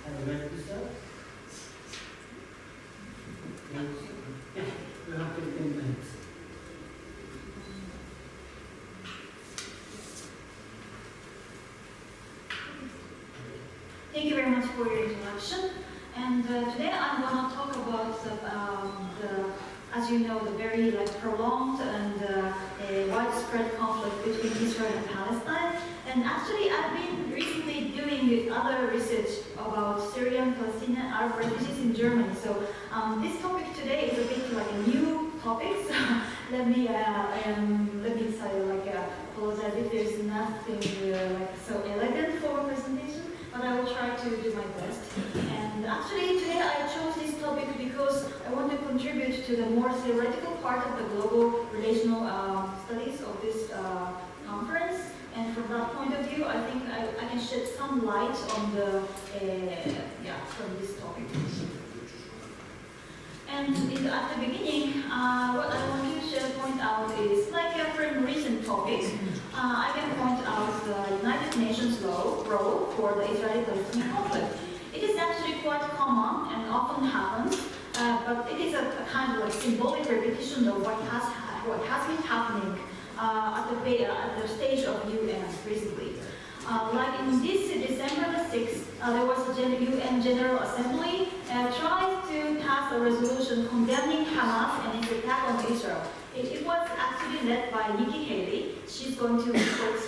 Have you read this up? Yeah, you have 15 minutes. Thank you very much for your introduction. And today I'm going to talk about as you know, the very prolonged and widespread conflict between Israel and Palestine. And actually, I've been recently doing other research about Syrian, Palestinian, Arab refugees in Germany. So this topic today is a bit like a new topic. So let me apologize if there's nothing so elegant for a presentation. But I will try to do my best. And actually today I chose this topic because I want to contribute to the more theoretical part of the global relational studies of this conference. And from that point of view, I think I can shed some light on the from this topic. And at the beginning, what I want to point out is, from recent topics, I can point out the United Nations role for the Israeli-Palestinian conflict. It is actually quite common and often happens, but it is a kind of symbolic repetition of what has been happening at the stage of UN recently. Like in this December the 6th, there was a UN General Assembly tried to pass a resolution condemning Hamas and its attack on Israel. It was actually led by Nikki Haley. She's going to report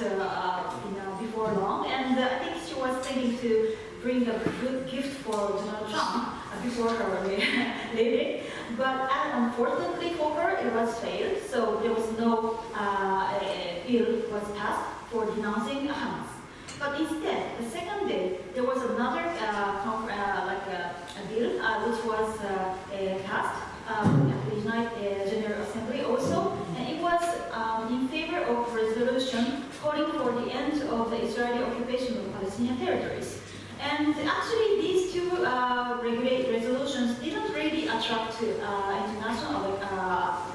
before long, and I think she was thinking to bring a good gift for Donald Trump before her leaving. But unfortunately for her, it was failed, so there was no bill was passed for denouncing Hamas. But instead, the second day, there was another bill which was passed at the United General Assembly also, and it was in favor of resolution calling for the end of the Israeli occupation of Palestinian territories. And actually, these two resolutions didn't really attract international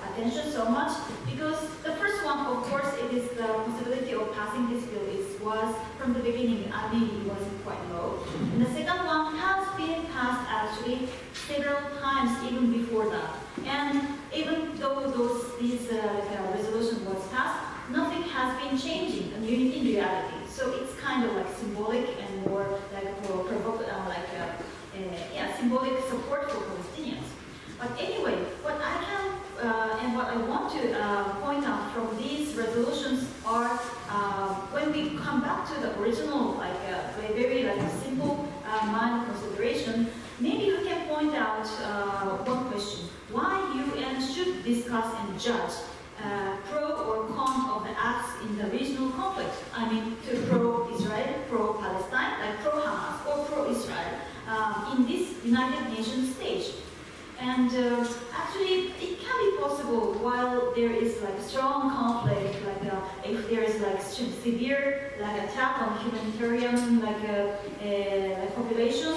attention so much, because the first one, of course, it is the possibility of passing this bill was from the beginning, maybe wasn't quite low. And the second one has been passed actually several times even before that. And even though these resolution was passed, nothing has been changing in reality. So it's kind of symbolic and more symbolic support for Palestinians. But anyway, what I can and what I want to point out from these resolutions are when we come back to the original, very simple mind consideration, maybe we can point out one question: why UN should discuss and judge pro or con of the acts in the regional conflict? I mean, to pro-Israel, pro-Palestine, pro-Hamas, or pro-Israel in this United Nations stage. And actually, it can be possible while there is strong conflict, if there is severe attack on humanitarian population,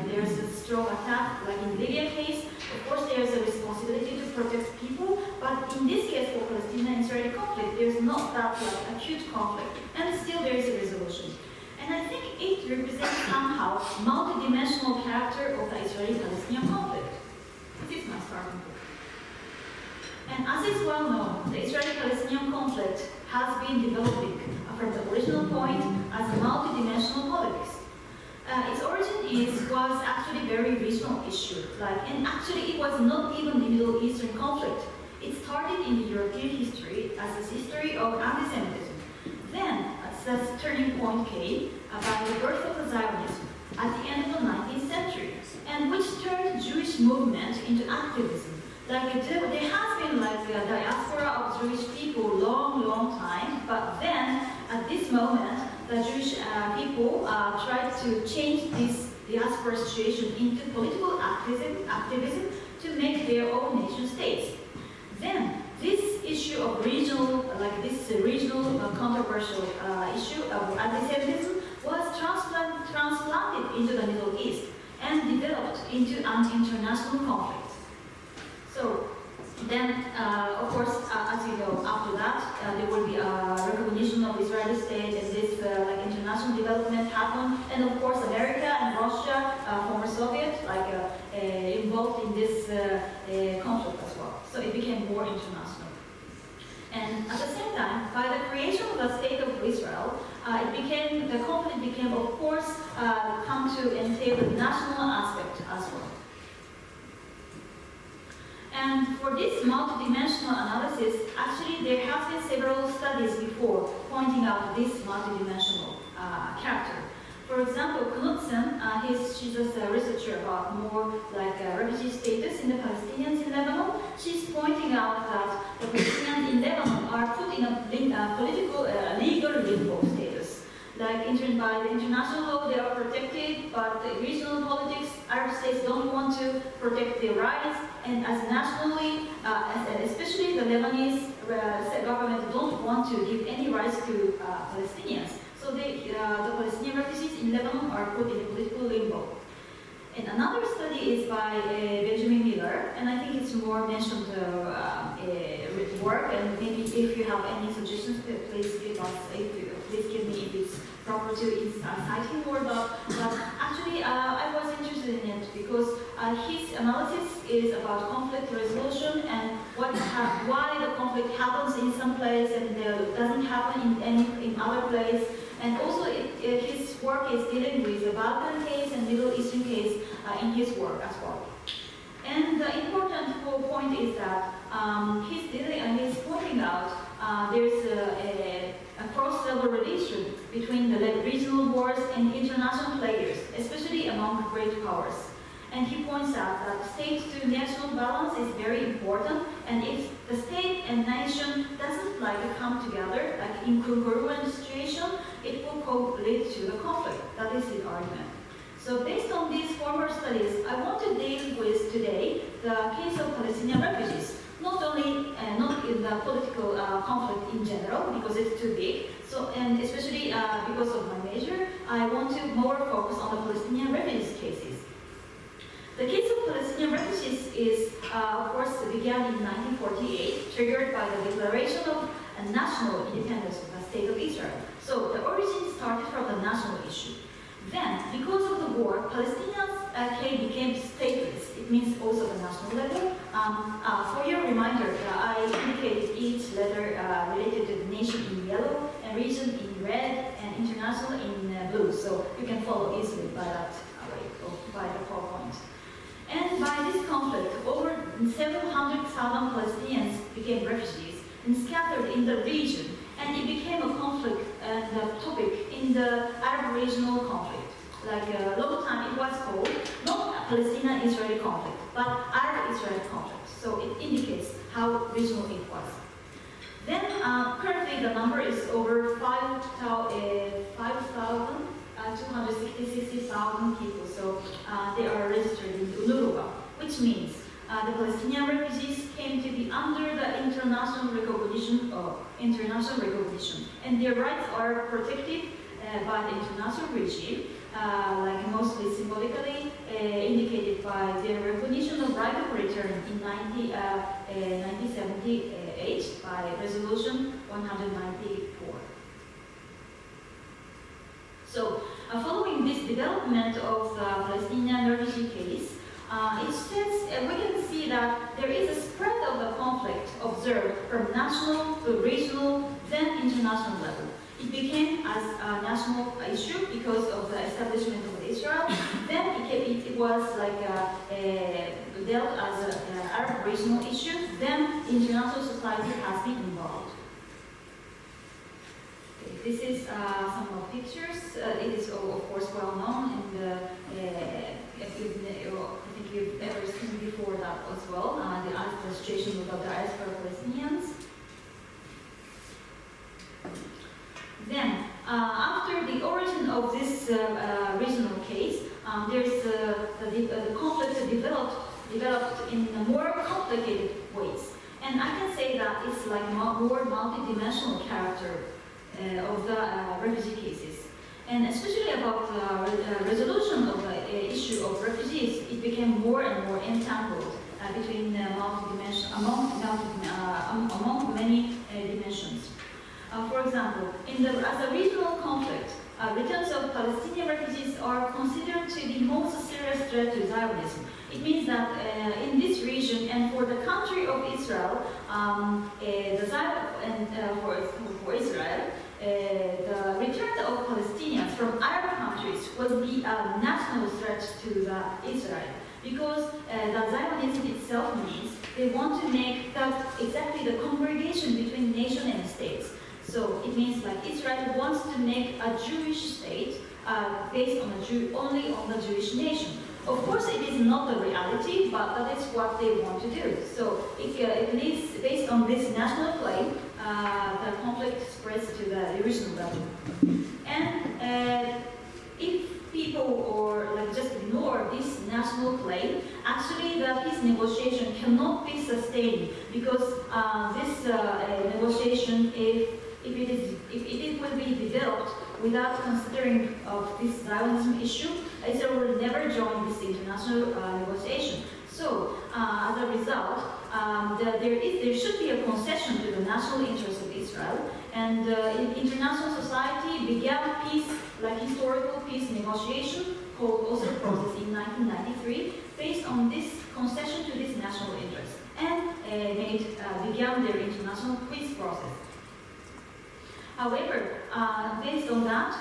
there is a strong attack, in Libya case. Of course, there is a responsibility to protect people, but in this case, for Palestinian-Israeli conflict, there is not that acute conflict, and still there is a resolution. And I think it represents somehow multidimensional character of the Israeli-Palestinian conflict. This is my starting point. And as is well known, the Israeli-Palestinian conflict has been developing from the original point as a multidimensional politics. Its origin was actually a very regional issue, and actually it was not even the Middle Eastern conflict. It started in the European history as a history of anti-Semitism. Then, the turning point came by the birth of the Zionism at the end of the 19th century, and which turned Jewish movement into activism. There has been a diaspora of Jewish people long time, but then at this moment, the Jewish people tried to change this diaspora situation into political activism to make their own nation states. Then this issue of regional controversial issue of anti-Semitism was transplanted into the Middle East and developed into an international conflict. So then, of course, as you know, after that, there will be a recognition of Israeli state, and this international development happened, and of course, America and Russia, former Soviet, involved in this conflict as well. So it became more international. And at the same time, by the creation of the state of Israel, the conflict became, of course, come to entail the national aspect as well. And for this multidimensional analysis, actually there have been several studies before pointing out this multidimensional character. For example, Knudsen, she's a researcher about more like refugee status in the Palestinians in Lebanon. She's pointing out that the Palestinians in Lebanon are put in a political, legal limbo status. Like by the international law, they are protected, but the regional politics, Arab states don't want to protect their rights, and as nationally, especially the Lebanese government don't want to give any rights to Palestinians. So the Palestinian refugees in Lebanon are put in a political limbo. And another study is by Benjamin Miller, and I think it's more mentioned work, and maybe if you have any suggestions, please give us, please give me if it's proper to cite him or not. But actually, I was interested in it because his analysis is about conflict resolution and why the conflict happens in some place and doesn't happen in other place. And also, his work is dealing with the Balkan case and Middle Eastern case in his work as well. And the important point is that he's pointing out there's a cross-level relation between the regional wars and international players, especially among great powers. And he points out that state-to-national balance is very important, and if the state and nation doesn't come together, like in congruent situation, it will lead to the conflict. That is his argument. So based on these former studies, I want to deal with today the case of Palestinian refugees. Not in the political conflict in general, because it's too big. So, and especially because of my major, I want to more focus on the Palestinian refugees cases. The case of Palestinian refugees is, of course, began in 1948, triggered by the declaration of a national independence of the State of Israel. So the origin started from the national issue. Then, because of the war, Palestinians became stateless. It means also the national level. For your reminder, I indicated each letter related to the nation in yellow, and region in red, and international in blue. So you can follow easily by that way, by the PowerPoint. And by this conflict, over 700,000 Palestinians became refugees and scattered in the region, and it became a conflict and a topic in the Arab regional conflict. Like a long time it was called not Palestinian-Israeli conflict, but Arab-Israeli conflict. So it indicates how regional it was. Then currently the number is over 260,000 people. So they are registered in UNRWA, which means the Palestinian refugees came to be under the international recognition, and their rights are protected by the international regime, like mostly symbolically indicated by their recognition of right of return in 1978 by Resolution 194. So, following this development of the Palestinian refugee case, we can see that there is a spread of the conflict observed from national to regional, then international level. It became as a national issue because of the establishment of Israel. Then it was dealt as an Arab regional issue. Then international society has been involved. Okay, this is some of the pictures. It is of course well known, and I think you've ever seen before that as well. The situation of the diaspora Palestinians. Then, after the origin of this regional case, there's the conflict developed in more complicated ways. And I can say that it's like more multi-dimensional character of the refugee cases. And especially about the resolution of the issue of refugees, it became more and more entangled between among many dimensions. For example, as a regional conflict, returns of Palestinian refugees are considered to be most serious threat to Zionism. It means that in this region and for the country of Israel, for Israel, the return of Palestinians from Arab countries will be a national threat to Israel, because the Zionism itself means they want to make exactly the congregation between nation and states. So it means like Israel wants to make a Jewish state based on only on the Jewish nation. Of course, it is not the reality, but that is what they want to do. So it leads, based on this national claim, the conflict spreads to the regional level. And if people or like just ignore this national claim, actually the peace negotiation cannot be sustained, because this negotiation, if it will be developed without considering of this Zionism issue, Israel will never join this international negotiation. So, as a result, there should be a concession to the national interest of Israel, and international society began peace, like historical peace negotiation, called Oslo process in 1993, based on this concession to this national interest, and began their international peace process. However, based on that,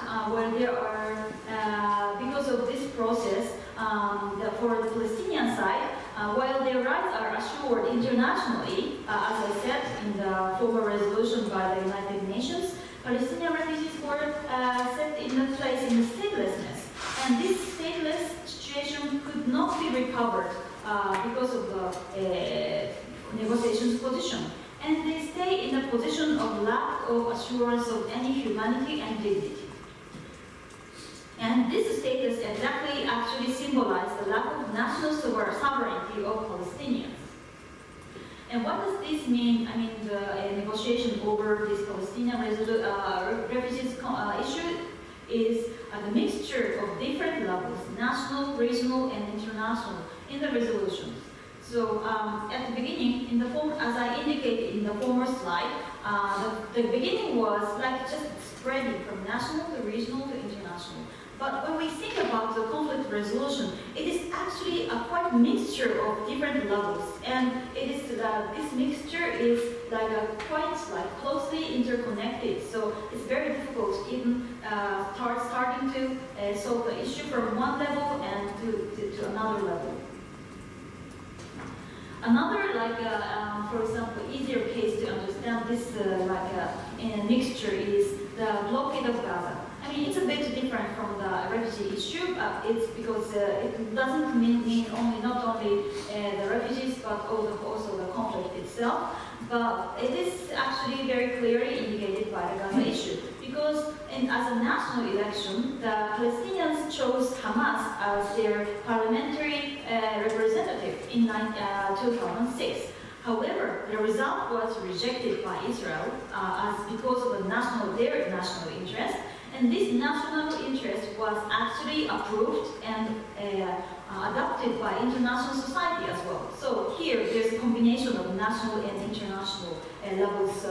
because of this process, for the Palestinian side, while their rights are assured internationally, as I said in the former resolution by the United Nations, Palestinian refugees were set in a place in statelessness, and this stateless situation could not be recovered because of the negotiations position. And they stay in a position of lack of assurance of any humanity and dignity. And this status exactly actually symbolizes the lack of national sovereignty of Palestinians. And what does this mean? I mean, the negotiation over this Palestinian refugees issue is the mixture of different levels, national, regional, and international, in the resolutions. So at the beginning, as I indicated in the former slide, the beginning was like just spreading from national to regional to international. But when we think about the conflict resolution, it is actually a quite mixture of different levels, and it is this mixture is quite closely interconnected. So it's very difficult even starting to solve the issue from one level and to another level. Another, for example, easier case to understand this in a mixture is the blockade of Gaza. I mean, it's a bit different from the refugee issue. It's because it doesn't mean not only the refugees, but also the conflict itself. But it is actually very clearly indicated by the Gaza issue, because as a national election, the Palestinians chose Hamas as their parliamentary representative in 2006. However, the result was rejected by Israel because of their national interest, and this national interest was actually approved and adopted by international society as well. So here, there's a combination of national and international levels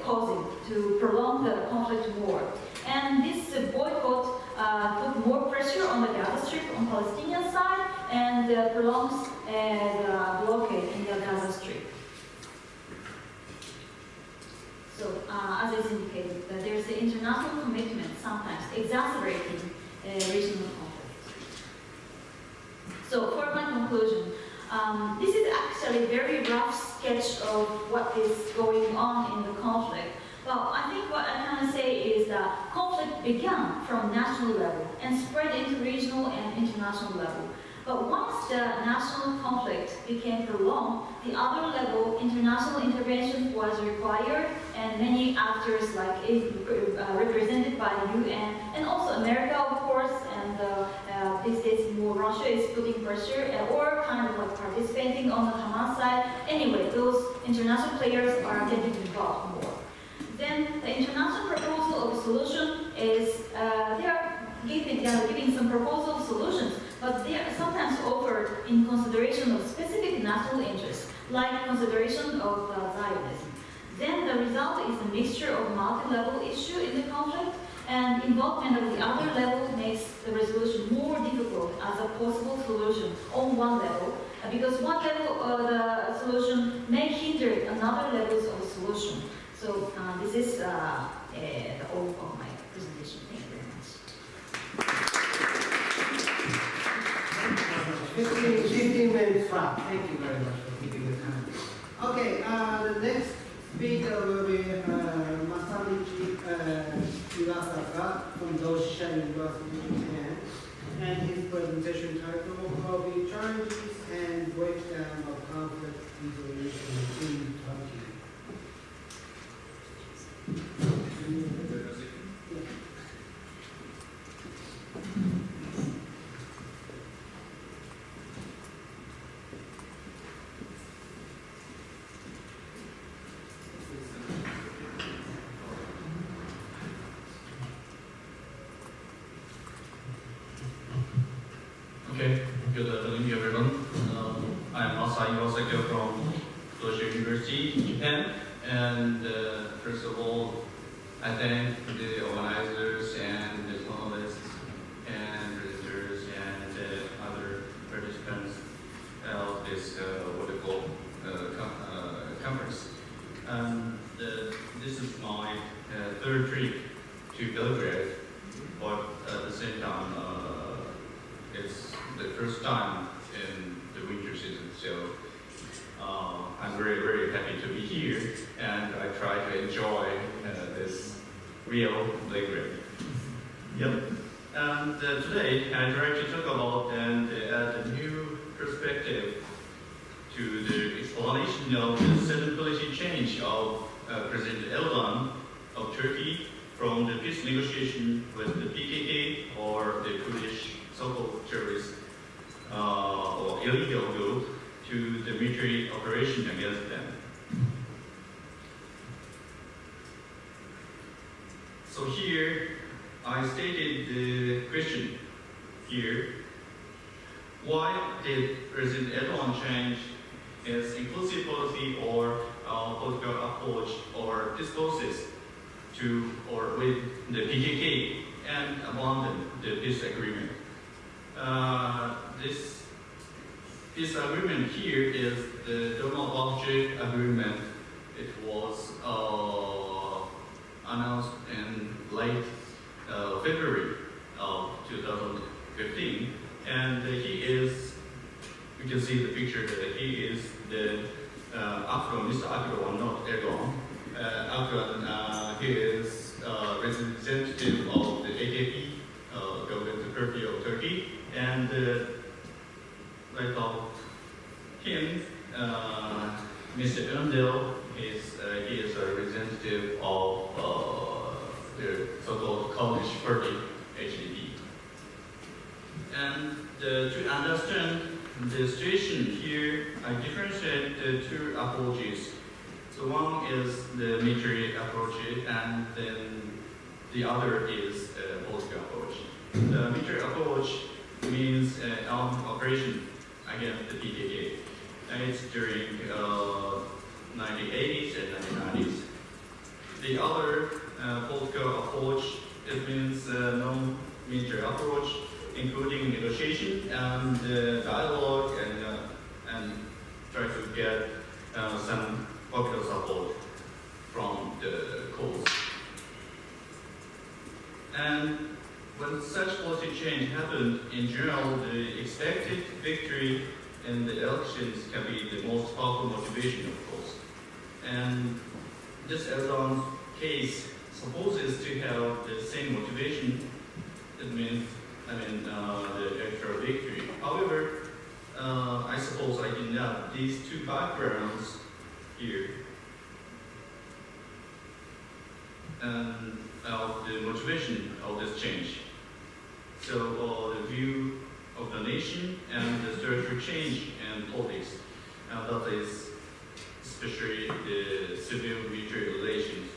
causing to prolong the conflict war. And this boycott put more pressure on the Gaza Strip on Palestinian side and prolongs the blockade in the Gaza Strip. So, as is indicated, there's an international commitment sometimes exacerbating regional conflict. So, for my conclusion, this is actually a very rough sketch of what is going on in the conflict. Well, I think what I can say is that conflict began from national level and spread into regional and international level. But once the national conflict became prolonged, the other level, international intervention was required, and many actors represented by the UN, and also America, of course, and these days more Russia is putting pressure, or kind of participating on the Hamas side. Anyway, those international players are getting involved more. Then the international proposal of a solution is, they are giving some proposal solutions, but they are sometimes offered in consideration of specific national interests, like consideration of Zionism. Then the result is a mixture of multi-level issue in the conflict, and involvement of the other level makes the resolution more difficult as a possible solution on one level, because one level of the solution may hinder another levels of the solution. So this is the all of my presentation. Thank you very much. 15 minutes flat. Thank you very much for keeping the time. Okay, the next speaker will be Masamichi Iwasaka from Doshisha University in Japan. And his presentation title will be Challenges and Breakdown of Conflict Resolution in Turkey. Okay, good afternoon everyone. I'm Masai Iwasaka from Doshisha University, Japan. And first of all, I thank the organizers and the panelists and visitors and other participants of this wonderful conference. And this is my third trip to Belgrade, but at the same time, it's the first time in the winter season, so I'm very, very happy to be here, and I try to enjoy this real Belgrade. Yep. And today I'd like to talk about and add a new perspective to the explanation of the sudden policy change of President Erdogan of Turkey from the peace negotiation with the PKK or the Kurdish so-called terrorist or illegal group to the military operation against them. So here I stated the question here: why did President Erdogan change his inclusive policy or political approach or discourses to or with the PKK and abandon the peace agreement? This peace agreement here is the No.4 agreement. It was announced in late February of 2015, and he is, you can see the picture that he is the Mr. Akro, not Erdogan. He is representative of the AKP, government party of Turkey, and like him, Mr. Öndel he is a representative of the so-called Kurdish party, HDP. And to understand the situation here, I differentiate the two approaches. So one is the military approach, and then the other is a political approach. The military approach means armed operation against the PKK. And it's during 1980s and 1990s. The other political approach, it means non-military approach, including negotiation and dialogue and try to get some popular support from the cause. And when such policy change happened, in general, the expected victory in the elections can be the most powerful motivation, of course. And this Erdogan's case supposes to have the same motivation. It means, the electoral victory. However, I suppose I can add these two backgrounds here. And the motivation of this change. So the view of the nation and the structural change in politics. And that is especially the civil-military relations.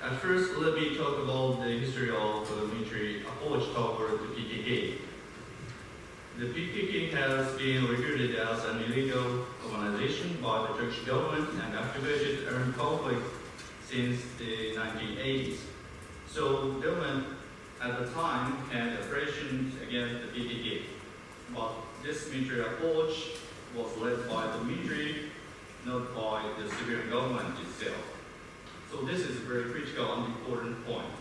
At first, let me talk about the history of the military approach toward the PKK. The PKK has been regarded as an illegal organization by the Turkish government and activated armed conflict since the 1980s. So government at the time had operations against the PKK, but this military approach was led by the military, not by the civilian government itself. So this is a very critical and important point.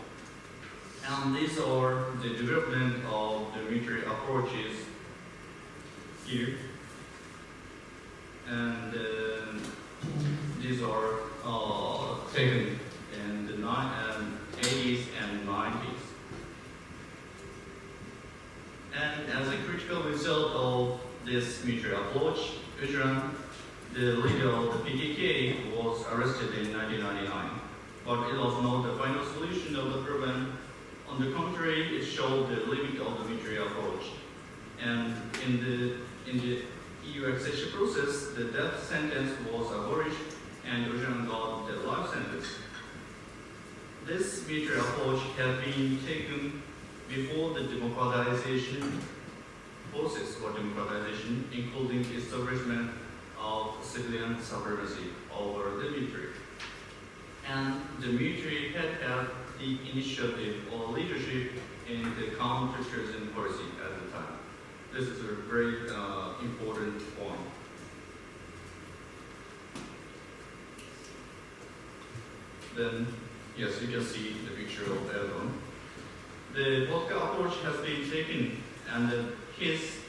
And these are the development of the military approaches here. And these are taken in the 80s and 90s. And as a critical result of this military approach, Ujran, the leader of the PKK, was arrested in 1999. But it was not the final solution of the problem. On the contrary, it showed the limit of the military approach. And in the EU accession process, the death sentence was abolished and Ujran got the life sentence. This military approach had been taken before the democratization process or democratization, including establishment of civilian supremacy over the military. And the military had the initiative or leadership in the counterterrorism policy at the time. This is a very important point. Then, yes, you can see the picture of Erdogan. The vodka approach has been taken, and his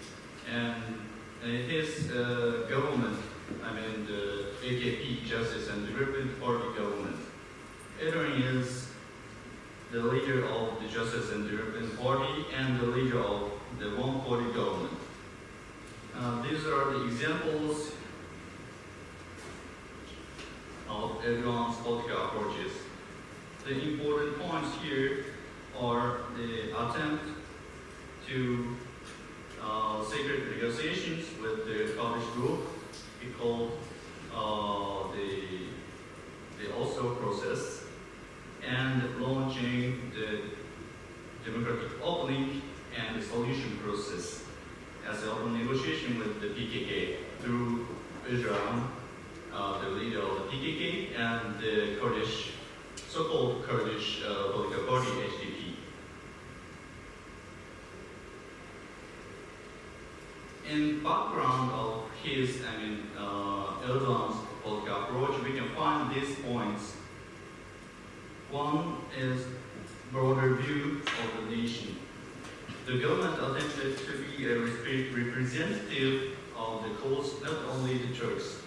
government, I mean the AKP, Justice and Development Party government. Erdogan is the leader of the Justice and Development Party and the leader of the one-party government. These are the examples of Erdogan's political approaches. The important points here are the attempt to secret negotiations with the Kurdish group, we call the Oslo process, and launching the democratic opening and the solution process as an open negotiation with the PKK through Ujran, the leader of the PKK, and the Kurdish, so-called Kurdish political party, HDP. In background of his, Erdogan's political approach, we can find these points. One is broader view of the nation. The government attempted to be a representative of the cause, not only the Turks,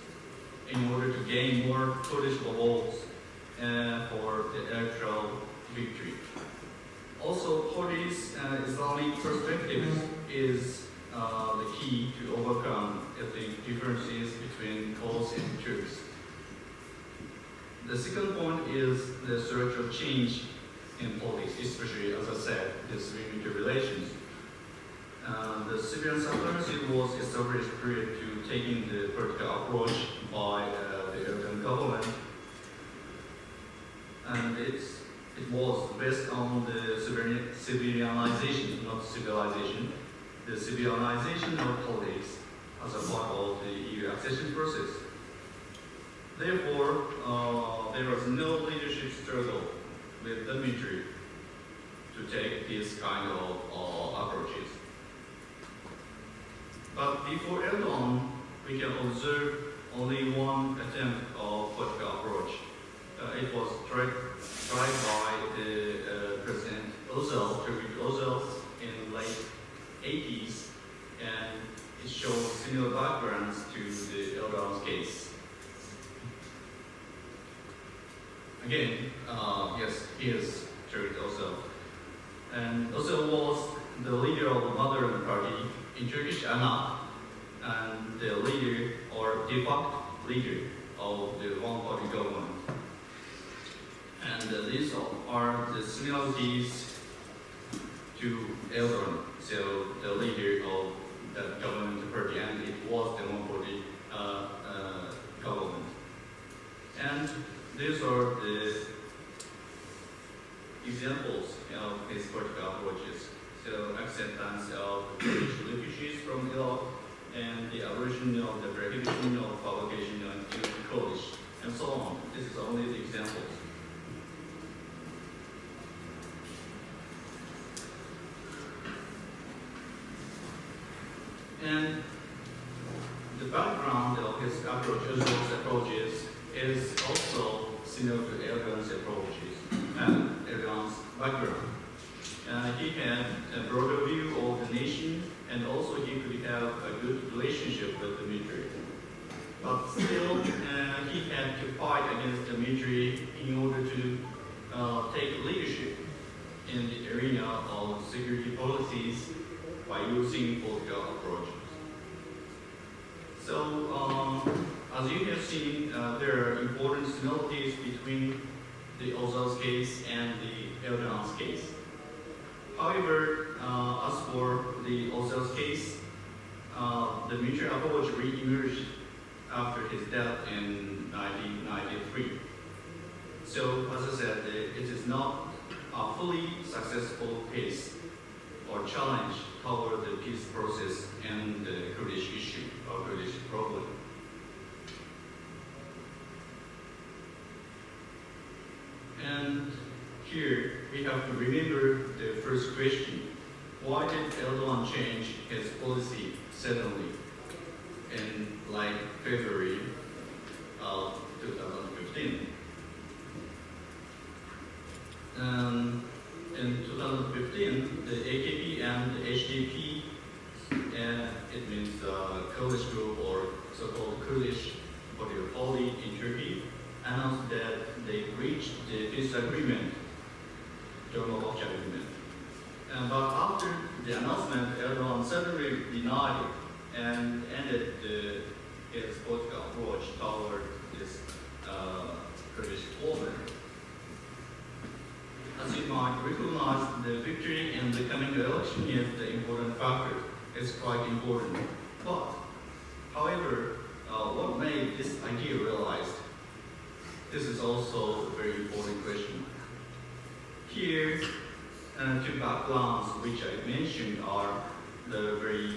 in order to gain more Kurdish votes for the electoral victory. Also, Kurdish Islamic perspective is the key to overcome ethnic differences between Kurds and Turks. The second point is the search of change in politics, especially, as I said, the civilian relations. The civilian supremacy was established prior to taking the political approach by the Erdogan government, and it was based on the civilianization, not civilization, the civilization of politics as a part of the EU accession process. Therefore, there was no leadership struggle with the military to take this kind of approaches. But before Erdogan, we can observe only one attempt of political approach. It was tried by the President Özal, Turkish Özal, in late 80s, and it shows similar backgrounds to the Erdogan's case. Again, yes, he is Turkish Özal. And Özal was the leader of the modern party, in Turkish Ana, and the leader or de facto leader of the one-party government. And these are the similarities to Erdogan, so the leader of the government party, and it was the one-party government. And these are the examples of his political approaches. So acceptance of Kurdish refugees from Iraq and the abolition of the prohibition of publication of Kurdish and so on. This is only the examples. And the background of his approach, Özal's approaches, is also similar to Erdogan's approaches and Erdogan's background. He had a broader view of the nation, and also he could have a good relationship with the military. But still, he had to fight against the military in order to take leadership in the arena of security policies by using political approaches. So, as you have seen, there are important similarities between the Özal's case and the Erdogan's case. However, as for the Özal's case, the military approach re-emerged after his death in 1993. So, as I said, it is not a fully successful case or challenge toward the peace process and the Kurdish issue or Kurdish problem. And here we have to remember the first question. Why did Erdogan change his policy suddenly in February of 2015? In 2015, the AKP and the HDP, it means Kurdish group or so-called Kurdish political party in Turkey, announced that they reached the peace agreement, General agreement. But after the announcement, Erdogan suddenly denied it and ended his political approach toward this Kurdish problem. As you might recognize, the victory in the coming election is the important factor. It's quite important. But, however, what made this idea realized? This is also a very important question. Here, two backgrounds which I mentioned are the very,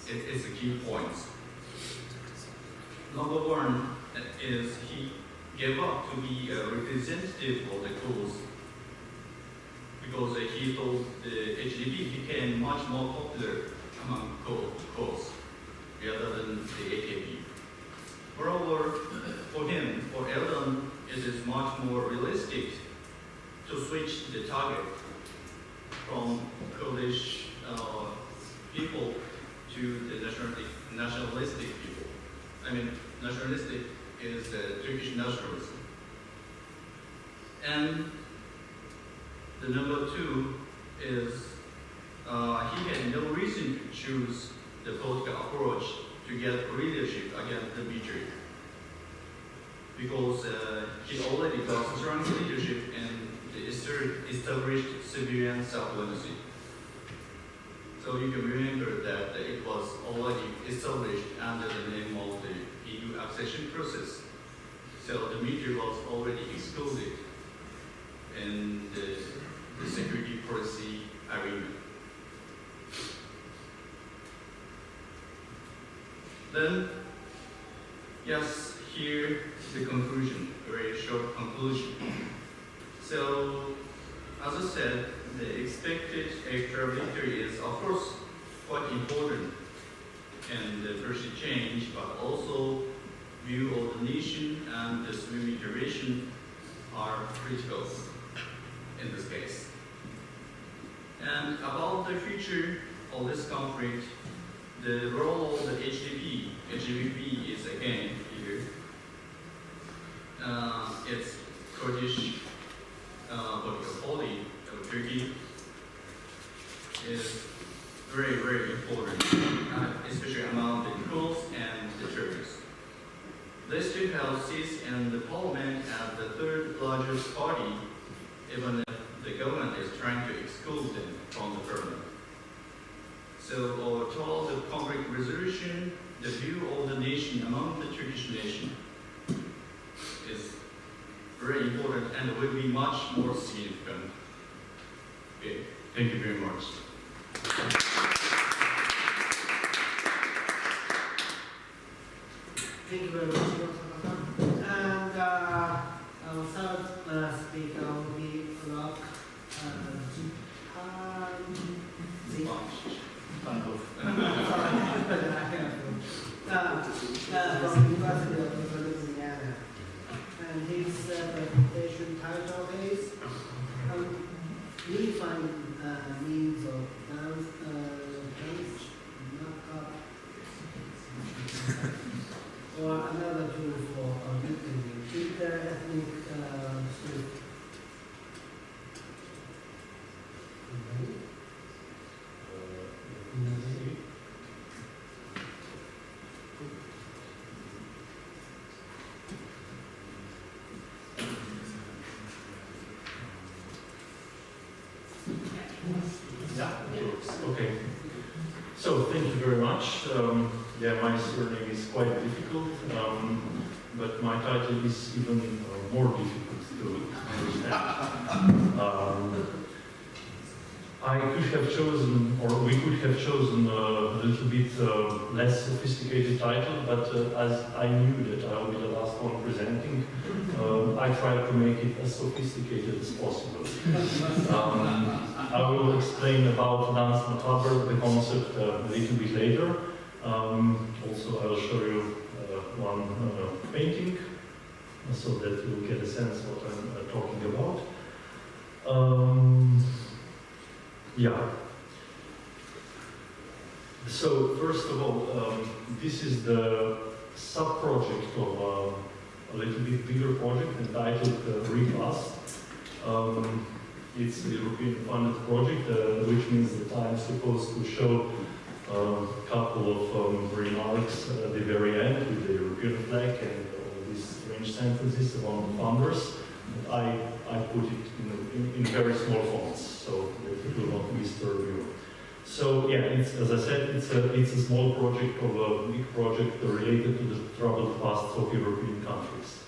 it's the key points. Number one is he gave up to be a representative of the cause because he thought the HDP became much more popular among cause rather than the AKP. Moreover, for him, for Erdogan, it is much more realistic to switch the target from Kurdish people to the nationalistic people. I mean, nationalistic is Turkish nationalism. And the number two is he had no reason to choose the political approach to get leadership against the military because he already got strong leadership in the established civilian self-governing. So you can remember that it was already established under the name of the EU accession process. So the military was already excluded in the security policy agreement. Then, yes, here the conclusion, a very short conclusion. So, as I said, the expected extra victory is, of course, quite important in the policy change, but also view of the nation and the civil integration are critical in this case. And about the future of this conflict, the role of the HDP is again here. It's Kurdish political party of Turkey is very, very important, especially among the Kurds and the Turks. They still have seats in the parliament as the third largest party, even if the government is trying to exclude them from the parliament. So, toward the conflict resolution, the view of the nation among the Turkish nation is very important and will be much more significant. Okay, thank you very much. Thank you very much, and our third speaker will be Rock. Sorry. Yeah, it works. Okay. So thank you very much. Yeah, my surname is quite difficult, but my title is even more difficult to understand. I could have chosen, or we could have chosen a little bit less sophisticated title, but as I knew that I will be the last one presenting, I tried to make it as sophisticated as possible. I will explain about Danse Macabre, the concept, a little bit later. Also, I will show you one painting, so that you'll get a sense what I'm talking about. Yeah. So first of all, this is the sub-project of a little bit bigger project entitled Recast. It's a European funded project, which means that I'm supposed to show a couple of remarks at the very end with the European flag and all these strange sentences about the funders. I put it in very small fonts, so that it will not disturb you. So yeah, it's, as I said, it's a small project of a big project related to the troubled past of European countries.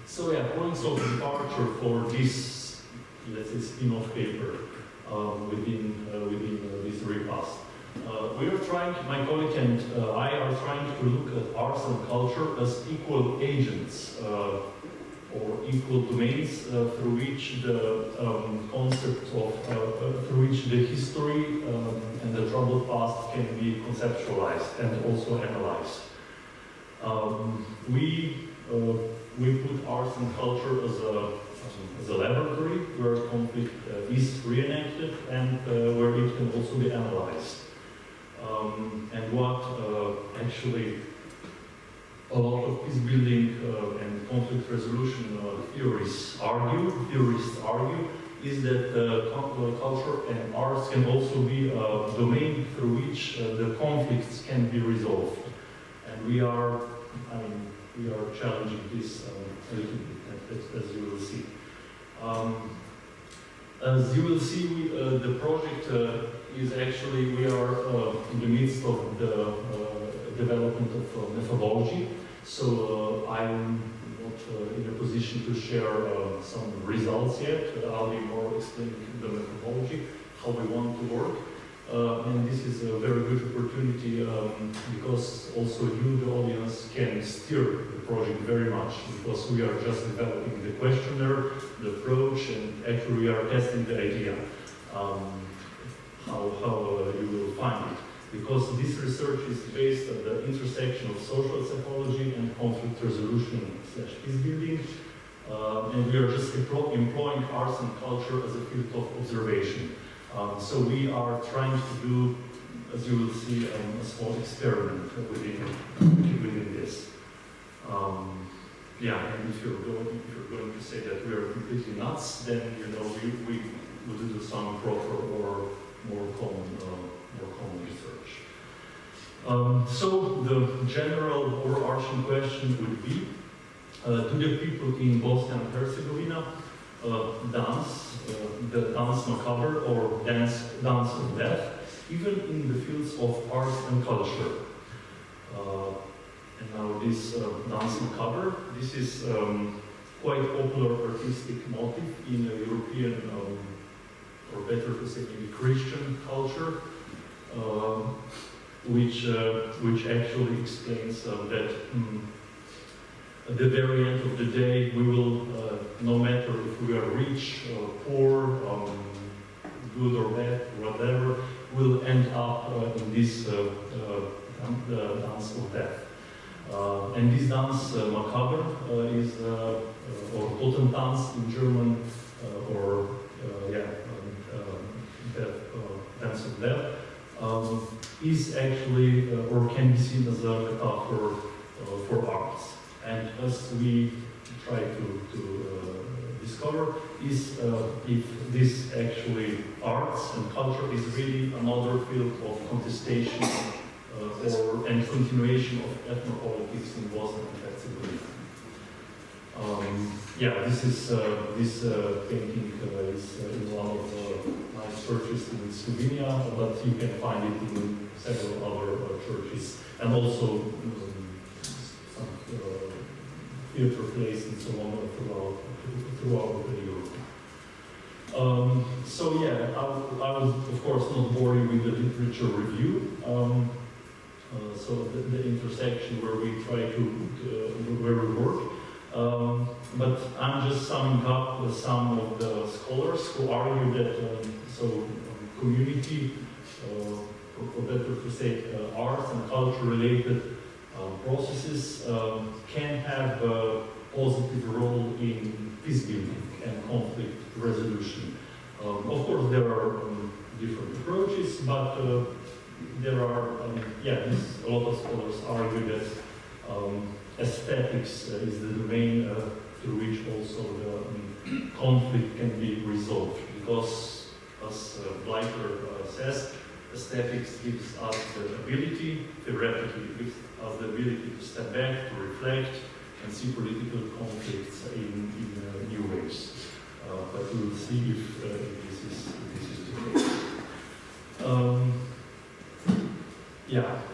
So yeah, points of departure for this, let's say, spin-off paper within this repast. We are trying, my colleague and I are trying to look at arts and culture as equal agents or equal domains through which the concept of, through which the history and the troubled past can be conceptualized and also analyzed. We put arts and culture as a laboratory where conflict is reenacted and where it can also be analyzed. And what actually a lot of peace building and conflict resolution theorists argue is that culture and arts can also be a domain through which the conflicts can be resolved. And we are challenging this a little bit, as you will see. As you will see, the project is actually, we are in the midst of the development of methodology. So I'm not in a position to share some results yet. I'll be more explaining the methodology, how we want to work. And this is a very good opportunity because also you, the audience, can steer the project very much because we are just developing the questionnaire, the approach, and actually we are testing the idea, how you will find it. Because this research is based on the intersection of social psychology and conflict resolution / peace building, and we are just employing arts and culture as a field of observation. So we are trying to do, as you will see, a small experiment within this. Yeah, and if you're going to say that we are completely nuts, then we will do some proper or more common research. So the general overarching question would be: do the people in Bosnia and Herzegovina dance, the Danse Macabre or dance of death, even in the fields of arts and culture? And now this Danse Macabre, this is quite popular artistic motif in a European, or better to say maybe Christian culture, which actually explains that at the very end of the day, we will, no matter if we are rich, poor, good or bad, whatever, will end up in this dance of death. And this dance, macabre, is, or Totentanz in German, or dance of death, is actually, or can be seen as a metaphor for arts. And as we try to discover, is if this actually arts and culture is really another field of contestation and continuation of ethnopolitics in Bosnia and Herzegovina. yeah, this painting is in one of the nice churches in Slovenia, but you can find it in several other churches, and also some theater plays and so on throughout Europe. So yeah, I will of course not bore you with the literature review. So the intersection where we try to where we work. But I'm just summing up some of the scholars who argue that community, or better to say, arts and culture-related processes can have a positive role in peace building and conflict resolution. Of course, there are different approaches, but there are, a lot of scholars argue that aesthetics is the domain through which also the conflict can be resolved. Because, as Bleicher says, aesthetics gives us the ability, theoretically, gives us the ability to step back, to reflect, and see political conflicts in new ways. But we will see if this is the case.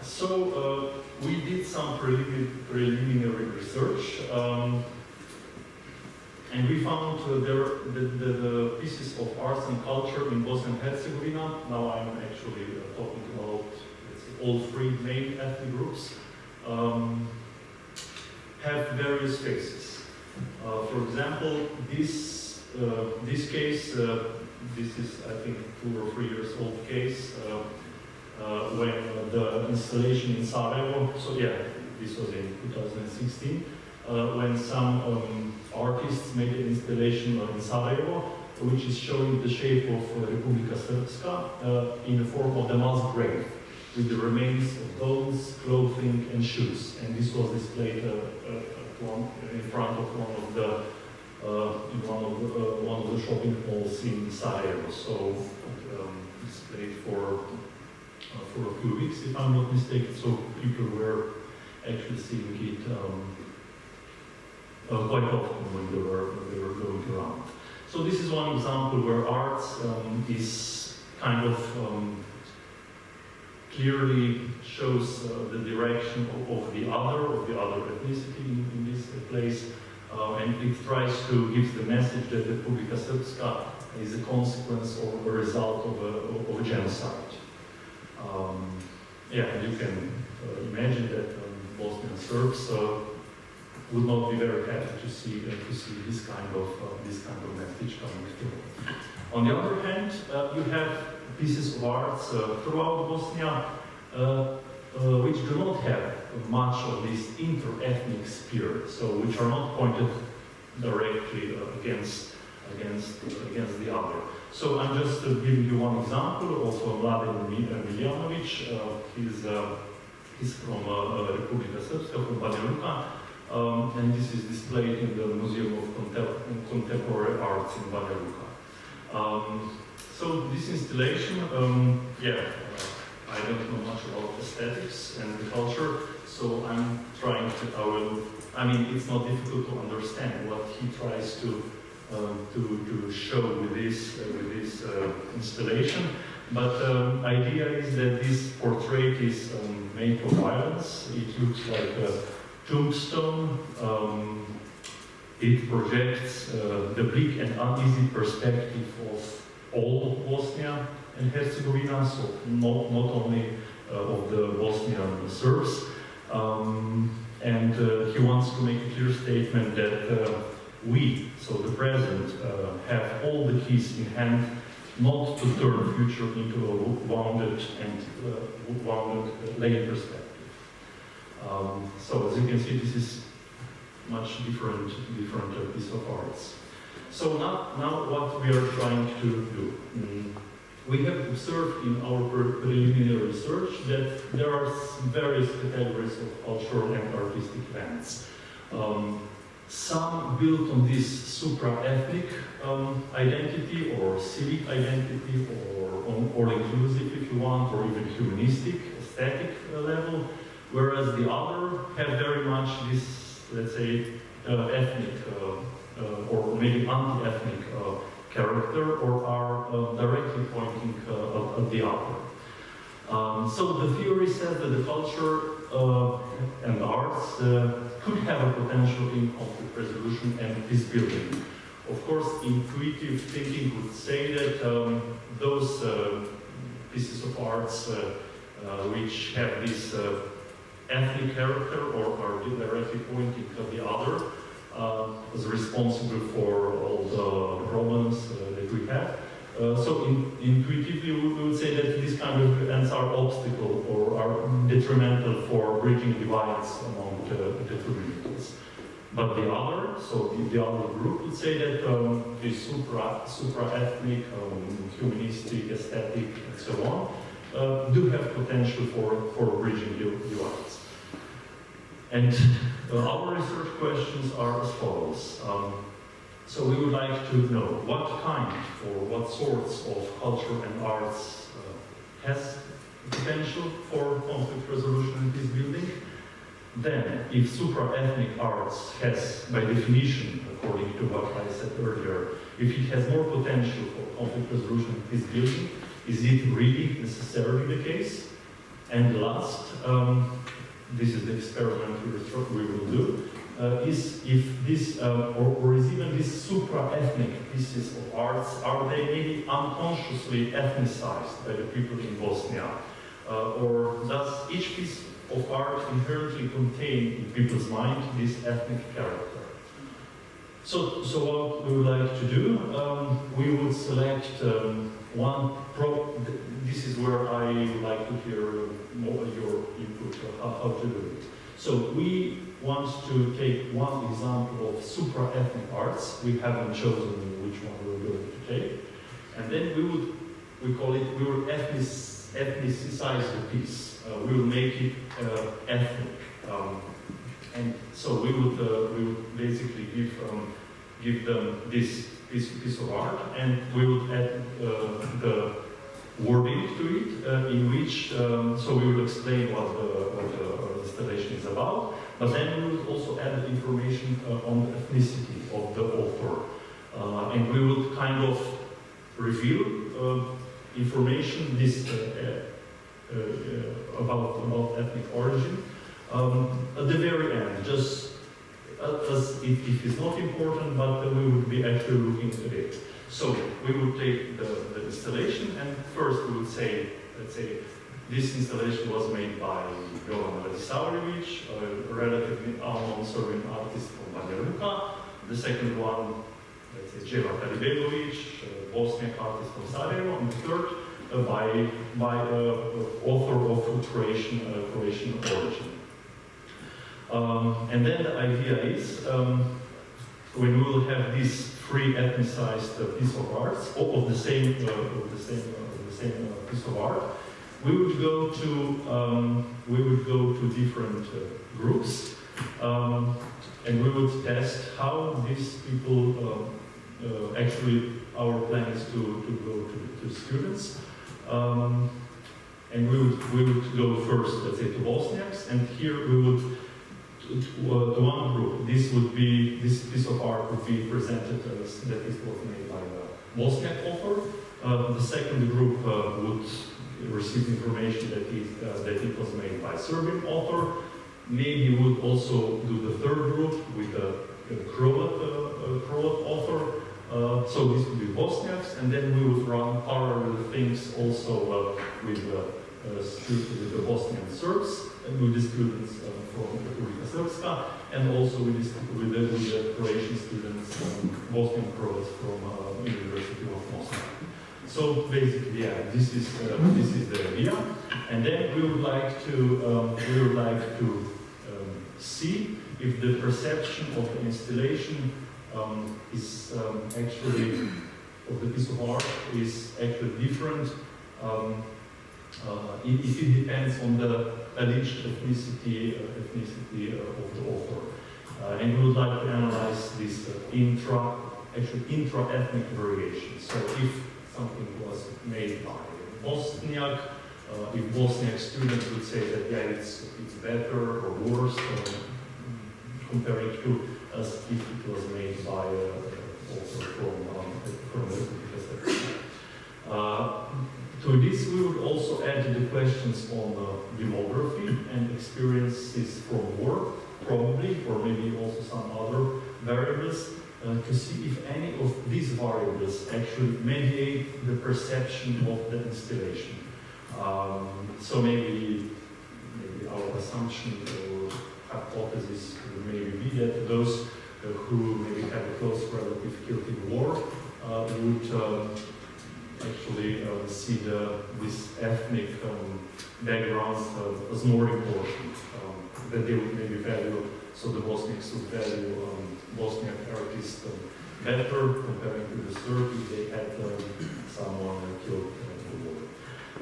So we did some preliminary research, and we found the pieces of arts and culture in Bosnia and Herzegovina. Now I'm actually talking about all three main ethnic groups. Have various phases. For example, this case, this is I think 2 or 3 years old case, when the installation in Sarajevo, so yeah, this was in 2016, when some artists made an installation in Sarajevo, which is showing the shape of Republika Srpska in the form of the mass grave, with the remains of bones, clothing, and shoes. And this was displayed in front of one of the shopping malls in Sarajevo. So displayed for a few weeks, if I'm not mistaken. So people were actually seeing it quite often when they were going around. So this is one example where arts is kind of clearly shows the direction of the other ethnicity in this place, and it tries to give the message that the Republika Srpska is a consequence or a result of a genocide. You can imagine that Bosnian Serbs would not be very happy to see this kind of message coming through. On the other hand, you have pieces of arts throughout Bosnia which do not have much of this inter-ethnic spirit, so which are not pointed directly against the other. So I'm just giving you one example of Mladen Miljanovic. He's from Republika Srpska, from Banja Luka, and this is displayed in the Museum of Contemporary Arts in Banja Luka. So this installation, I don't know much about aesthetics and the culture, so I'm trying to, it's not difficult to understand what he tries to show with this installation, but idea is that this portrait is made of violence. It looks like a tombstone. It projects the bleak and uneasy perspective of all of Bosnia and Herzegovina, so not only of the Bosnian Serbs. And he wants to make a clear statement that we, so the present, have all the keys in hand not to turn future into a wounded lane perspective. So as you can see, this is much different piece of arts. So now what we are trying to do. We have observed in our preliminary research that there are various categories of cultural and artistic events. Some built on this supra-ethnic identity or civic identity or all-inclusive, if you want, or even humanistic, aesthetic level, whereas the other have very much this, let's say, ethnic or maybe anti-ethnic character, or are directly pointing at the other. So the theory says that the culture and arts could have a potential in conflict resolution and peace building. Of course, intuitive thinking would say that those pieces of arts which have this ethnic character or are directly pointing at the other is responsible for all the problems that we have. So intuitively we would say that these kind of events are obstacle or are detrimental for bridging divides among the communities. But the other, so the other group would say that the supra-ethnic, humanistic, aesthetic, and so on, do have potential for bridging divides. And our research questions are as follows. So we would like to know what kind or what sorts of culture and arts has potential for conflict resolution and peace building. Then, if supra-ethnic arts has, by definition, according to what I said earlier, if it has more potential for conflict resolution and peace building, is it really necessarily the case? And last, this is the experiment we will do, is if this, or is even these supra-ethnic pieces of arts, are they maybe unconsciously ethnicized by the people in Bosnia? Or does each piece of art inherently contain in people's mind this ethnic character? So what we would like to do, we would select this is where I would like to hear more your input how to do it. So we want to take one example of supra-ethnic arts. We haven't chosen which one we're going to take. And then we will ethnicize the piece. We will make it ethnic. And so we would basically give them this piece of art, and we would add the wording to it, in which, so we will explain what the installation is about, but then we would also add information on the ethnicity of the author. And we would kind of reveal information about ethnic origin at the very end, just as it is not important, but we would be actually looking at it. So we would take the installation, and first we would say, let's say, this installation was made by Jovan Radisavljević, a relatively unknown Serbian artist from Banja Luka. The second one, let's say, Jeva Kalibegović, a Bosniak artist from Sarajevo. And the third, by author of Croatian origin. And then the idea is, when we will have this free ethnicized piece of art, of the same piece of art, we would go to different groups, and we would test how these people actually. Our plan is to go to students, and we would go first, let's say, to Bosniaks, and here we would. To one group, this piece of art would be presented as that it was made by a Bosniak author. The second group would receive information that it was made by a Serbian author. Maybe would also do the third group with a Croat author. So this would be Bosniaks, and then we would run parallel things also with the Bosnian Serbs, and with the students from Republika Srpska, and also with the Croatian students, Bosnian Croats from University of Moscow. So basically, yeah, this is the idea, and then we would like to see if the perception of the installation is actually of the piece of art is actually different. If it depends on the alleged ethnicity of the author. And we would like to analyze this intra-ethnic variation. So if something was made by Bosniak, if Bosniak students would say that, yeah, it's better or worse, comparing to as if it was made by author from to this, we would also add the questions on demography and experiences from work, probably, or maybe also some other variables, to see if any of these variables actually mediate the perception of the installation. So maybe our assumption or hypothesis would maybe be that those who maybe have a close relative killed in war would actually see this ethnic background as more important, that they would maybe value, so the Bosniaks would value Bosniak artists better comparing to the Serbs if they had someone killed in the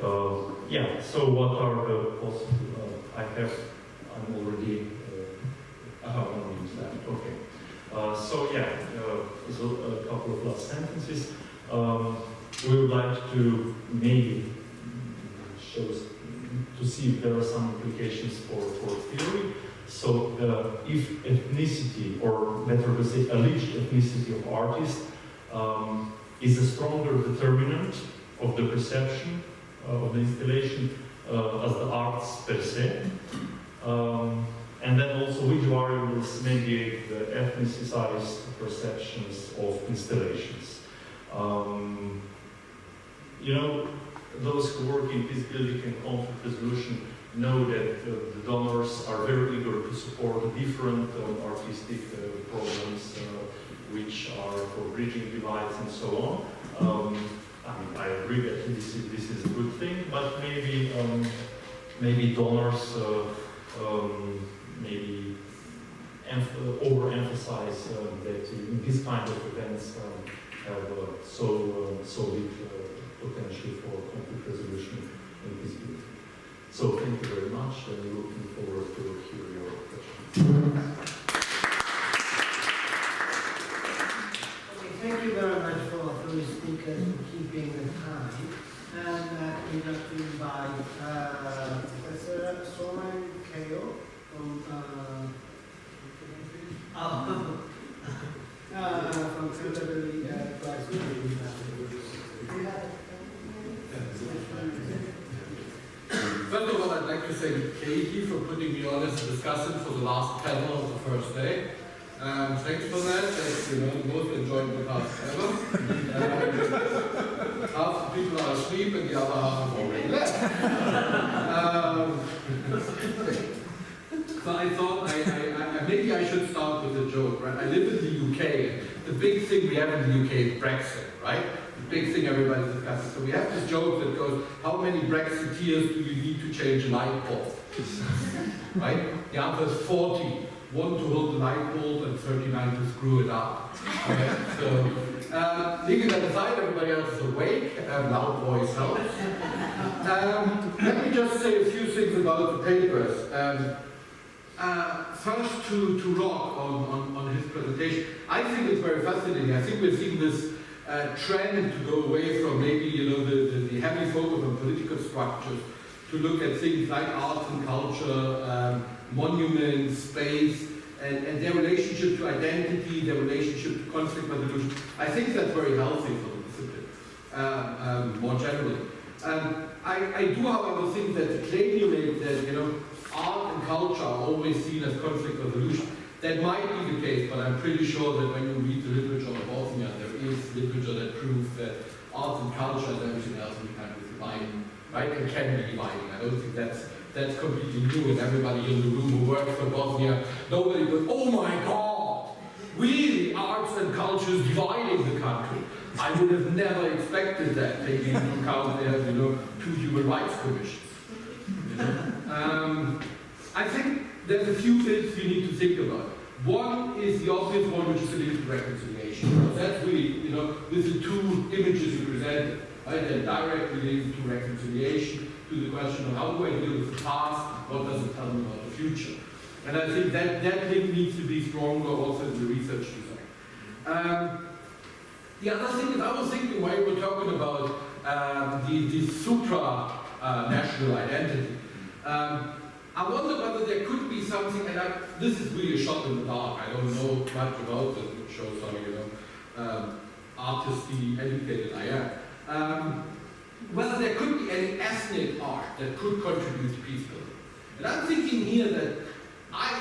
war. Yeah, so what are the possible, I'm already, I haven't used that, okay. So yeah, so a couple of last sentences. We would like to maybe to see if there are some implications for theory. So if ethnicity, or better to say alleged ethnicity of artists, is a stronger determinant of the perception of the installation as the arts per se, and then also which variables mediate the ethnicized perceptions of installations. You know, those who work in peace building and conflict resolution know that the donors are very eager to support different artistic programs which are for bridging divides and so on. I mean, I agree that this is a good thing, but maybe donors maybe overemphasize that in this kind of events have solid potential for conflict resolution in peace building. So thank you very much, and looking forward to hear your questions. Okay, thank you very much for the speakers for keeping the time. And we'd like to invite Professor Soren Keo from Canterbury Graduate School. First of all, I'd like to thank Katie for putting me on as a discussant for the last panel of the first day. Thanks for that. That's the most enjoyable task ever. Half the people are asleep and the other half have already left. So I thought maybe I should start with a joke, right? I live in the UK. The big thing we have in the UK is Brexit, right? Big thing everybody's discussing. So we have this joke that goes, how many Brexiteers do you need to change a light bulb? Right? The answer is 40. 1 to hold the light bulb and 39 to screw it up. Okay? So, leaving that aside, everybody else is awake, loud voice helps. Let me just say a few things about the papers. First to Rock on his presentation. I think it's very fascinating. I think we're seeing this trend to go away from maybe the heavy focus on political structures to look at things like arts and culture, monuments, space, and their relationship to identity, their relationship to conflict resolution. I think that's very healthy for the discipline, more generally. I do, however, think that the claim you make that art and culture are always seen as conflict resolution. That might be the case, but I'm pretty sure that when you read the literature of Bosnia, there is literature that proves that art and culture and everything else in kind of dividing, right? And can be dividing. I don't think that's completely new, and everybody in the room who works for Bosnia, nobody goes, oh my God, really, arts and culture is dividing the country. I would have never expected that, taking into account they have, 2 human rights commissions. I think there's a few bits you need to think about. One is the obvious one, which is the link to reconciliation. That's really, with the 2 images you presented, right? They're directly linked to reconciliation, to the question of how do I deal with the past, what does it tell me about the future? And I think that link needs to be stronger also in the research design. The other thing is, I was thinking while we were talking about the sutra national identity. I wonder whether there could be something, and this is really a shot in the dark. I don't know much about it. It shows how, artistically educated I am. Whether there could be any ethnic art that could contribute to peace building. And I'm thinking here that I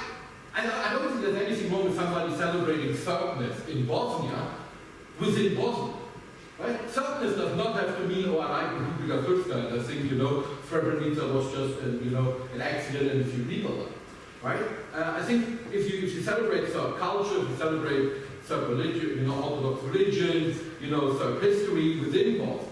don't think there's anything wrong with somebody celebrating Srpness in Bosnia within Bosnia. Right? Srpness does not have to mean, oh, I like Republika Srpska, and I think, Srebrenica was just, an accident and a few people died. Right? I think if you celebrate Serb culture, if you celebrate Serb religion, Orthodox religion, Serb history within Bosnia,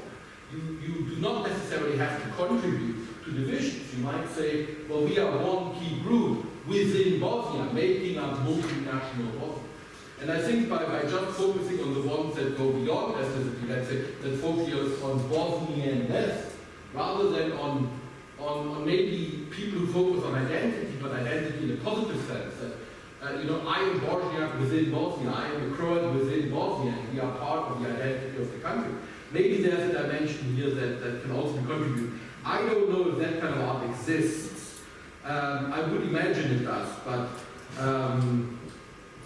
you do not necessarily have to contribute to divisions. You might say, well, we are one key group within Bosnia, making up multinational Bosnia. And I think by just focusing on the ones that go beyond ethnicity, let's say, that focus on Bosnianness, rather than on maybe people who focus on identity, but identity in a positive sense, that, I am Bosniak within Bosnia, I am a Croat within Bosnia, and we are part of the identity of the country. Maybe there's a dimension here that can also be contributed. I don't know if that kind of art exists. I would imagine it does, but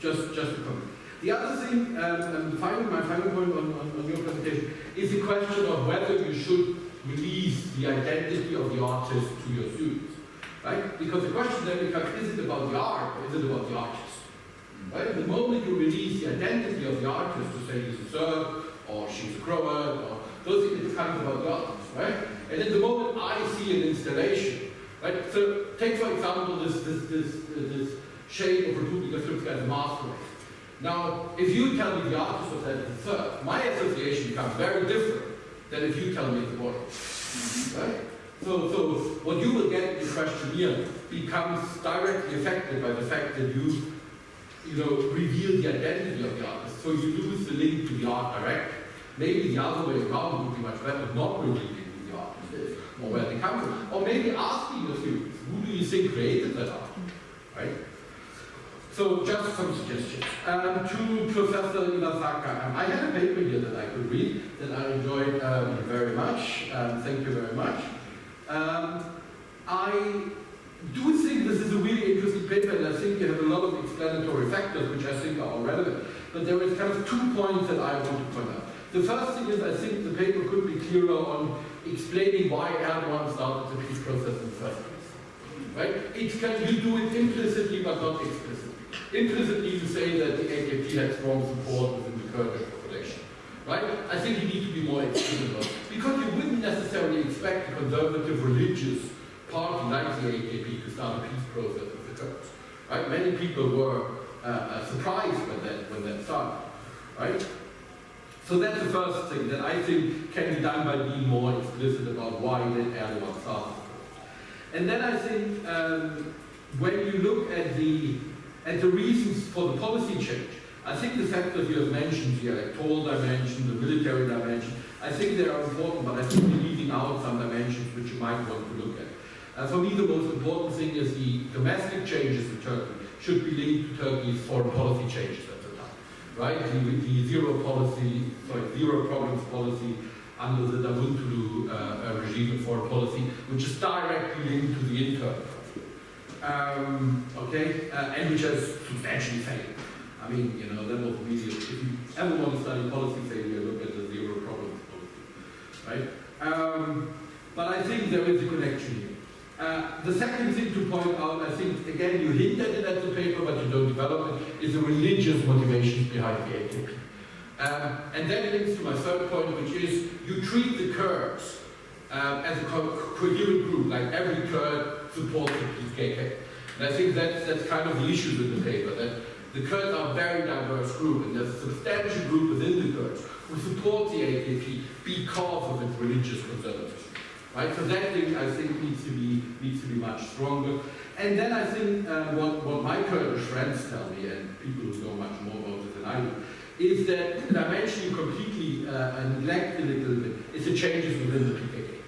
just to comment. The other thing, my final point on your presentation, is the question of whether you should release the identity of the artist to your students. Right? Because the question then becomes, is it about the art or is it about the artist? Right? The moment you release the identity of the artist to say he's a Serb, or she's a Croat, or those things, it becomes about the artist, right? And at the moment I see an installation, right? So take for example this shape of Republika Srpska as a masquerade. Now, if you tell me the artist of that is a Serb, my association becomes very different than if you tell me it's a boy, right? So what you will get in the questionnaire becomes directly affected by the fact that you reveal the identity of the artist. So you lose the link to the art directly. Maybe the other way around would be much better, not revealing who the artist is, or where they come from. Or maybe asking the students, who do you think created that art? Right? So just some suggestions. To Professor Iwasaka, I had a paper here that I could read, that I enjoyed very much. Thank you very much. I do think this is a really interesting paper, and I think you have a lot of explanatory factors which I think are all relevant. But there is kind of 2 points that I want to point out. The first thing is I think the paper could be clearer on explaining why Erdogan started the peace process in the first place. Right? You do it implicitly but not explicitly. Implicitly you say that the AKP had strong support within the Kurdish population. Right? I think you need to be more explicit about it. Because you wouldn't necessarily expect a conservative religious party like the AKP to start a peace process with the Kurds. Right? Many people were surprised when that started. Right? So that's the first thing that I think can be done by being more explicit about why did Erdogan start. And then I think when you look at the reasons for the policy change, I think the factors you have mentioned, the electoral dimension, the military dimension, I think they are important, but I think we're leaving out some dimensions which you might want to look at. For me, the most important thing is the domestic changes in Turkey should be linked to Turkey's foreign policy changes at the time. Right? The zero problems policy under the Davutoglu regime of foreign policy, which is directly linked to the internal conflict. And which has substantially failed. I mean, that was really, if you ever want to study policy failure, look at the zero problems policy. Right? But I think there is a connection here. The second thing to point out, I think, again, you hint at it at the paper, but you don't develop it, is the religious motivations behind the AKP. And that links to my third point, which is you treat the Kurds as a coherent group, like every Kurd supports the PKK. And I think that's kind of the issue with the paper, that the Kurds are a very diverse group, and there's a substantial group within the Kurds who support the AKP because of its religious conservatism. Right? So that thing, I think, needs to be much stronger. And then I think what my Kurdish friends tell me, and people who know much more about it than I do, is that the dimension you completely neglect a little bit is the changes within the PKK.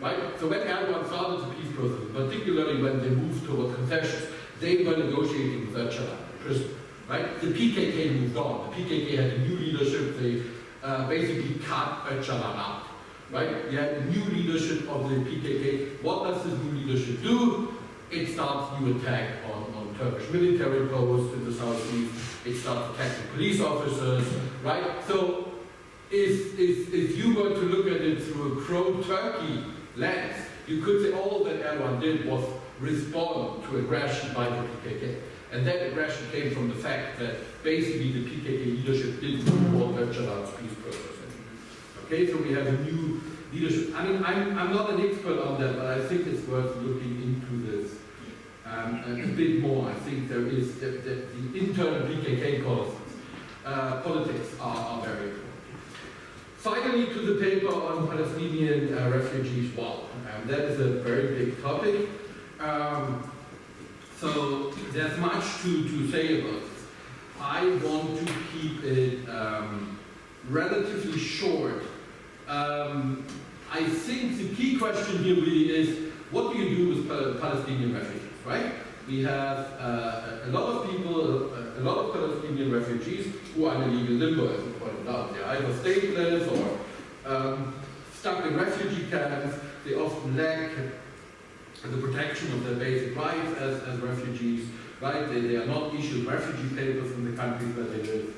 Right? So when Erdogan started the peace process, particularly when they moved towards concessions, they were negotiating with Öcalan in prison. Right? The PKK moved on. The PKK had a new leadership. They basically cut Öcalan out. Right? You had the new leadership of the PKK. What does this new leadership do? it starts new attack on Turkish military posts in the southeast, it starts attacking police officers, right? So if you were to look at it through a pro-Turkey lens, you could say all that Erdogan did was respond to aggression by the PKK. And that aggression came from the fact that basically the PKK leadership didn't support Öcalan's peace process anymore. Okay, so we have a new leadership. I mean, I'm not an expert on that, but I think it's worth looking into this a bit more. I think there is the internal PKK politics are very important. Finally, to the paper on Palestinian refugees. Wow, that is a very big topic. So there's much to say about this. I want to keep it relatively short. I think the key question here really is, what do you do with Palestinian refugees, right? We have a lot of people, a lot of Palestinian refugees who are in illegal limbo, as you pointed out. They're either stateless or stuck in refugee camps. They often lack the protection of their basic rights as refugees, right? They are not issued refugee papers in the countries where they live,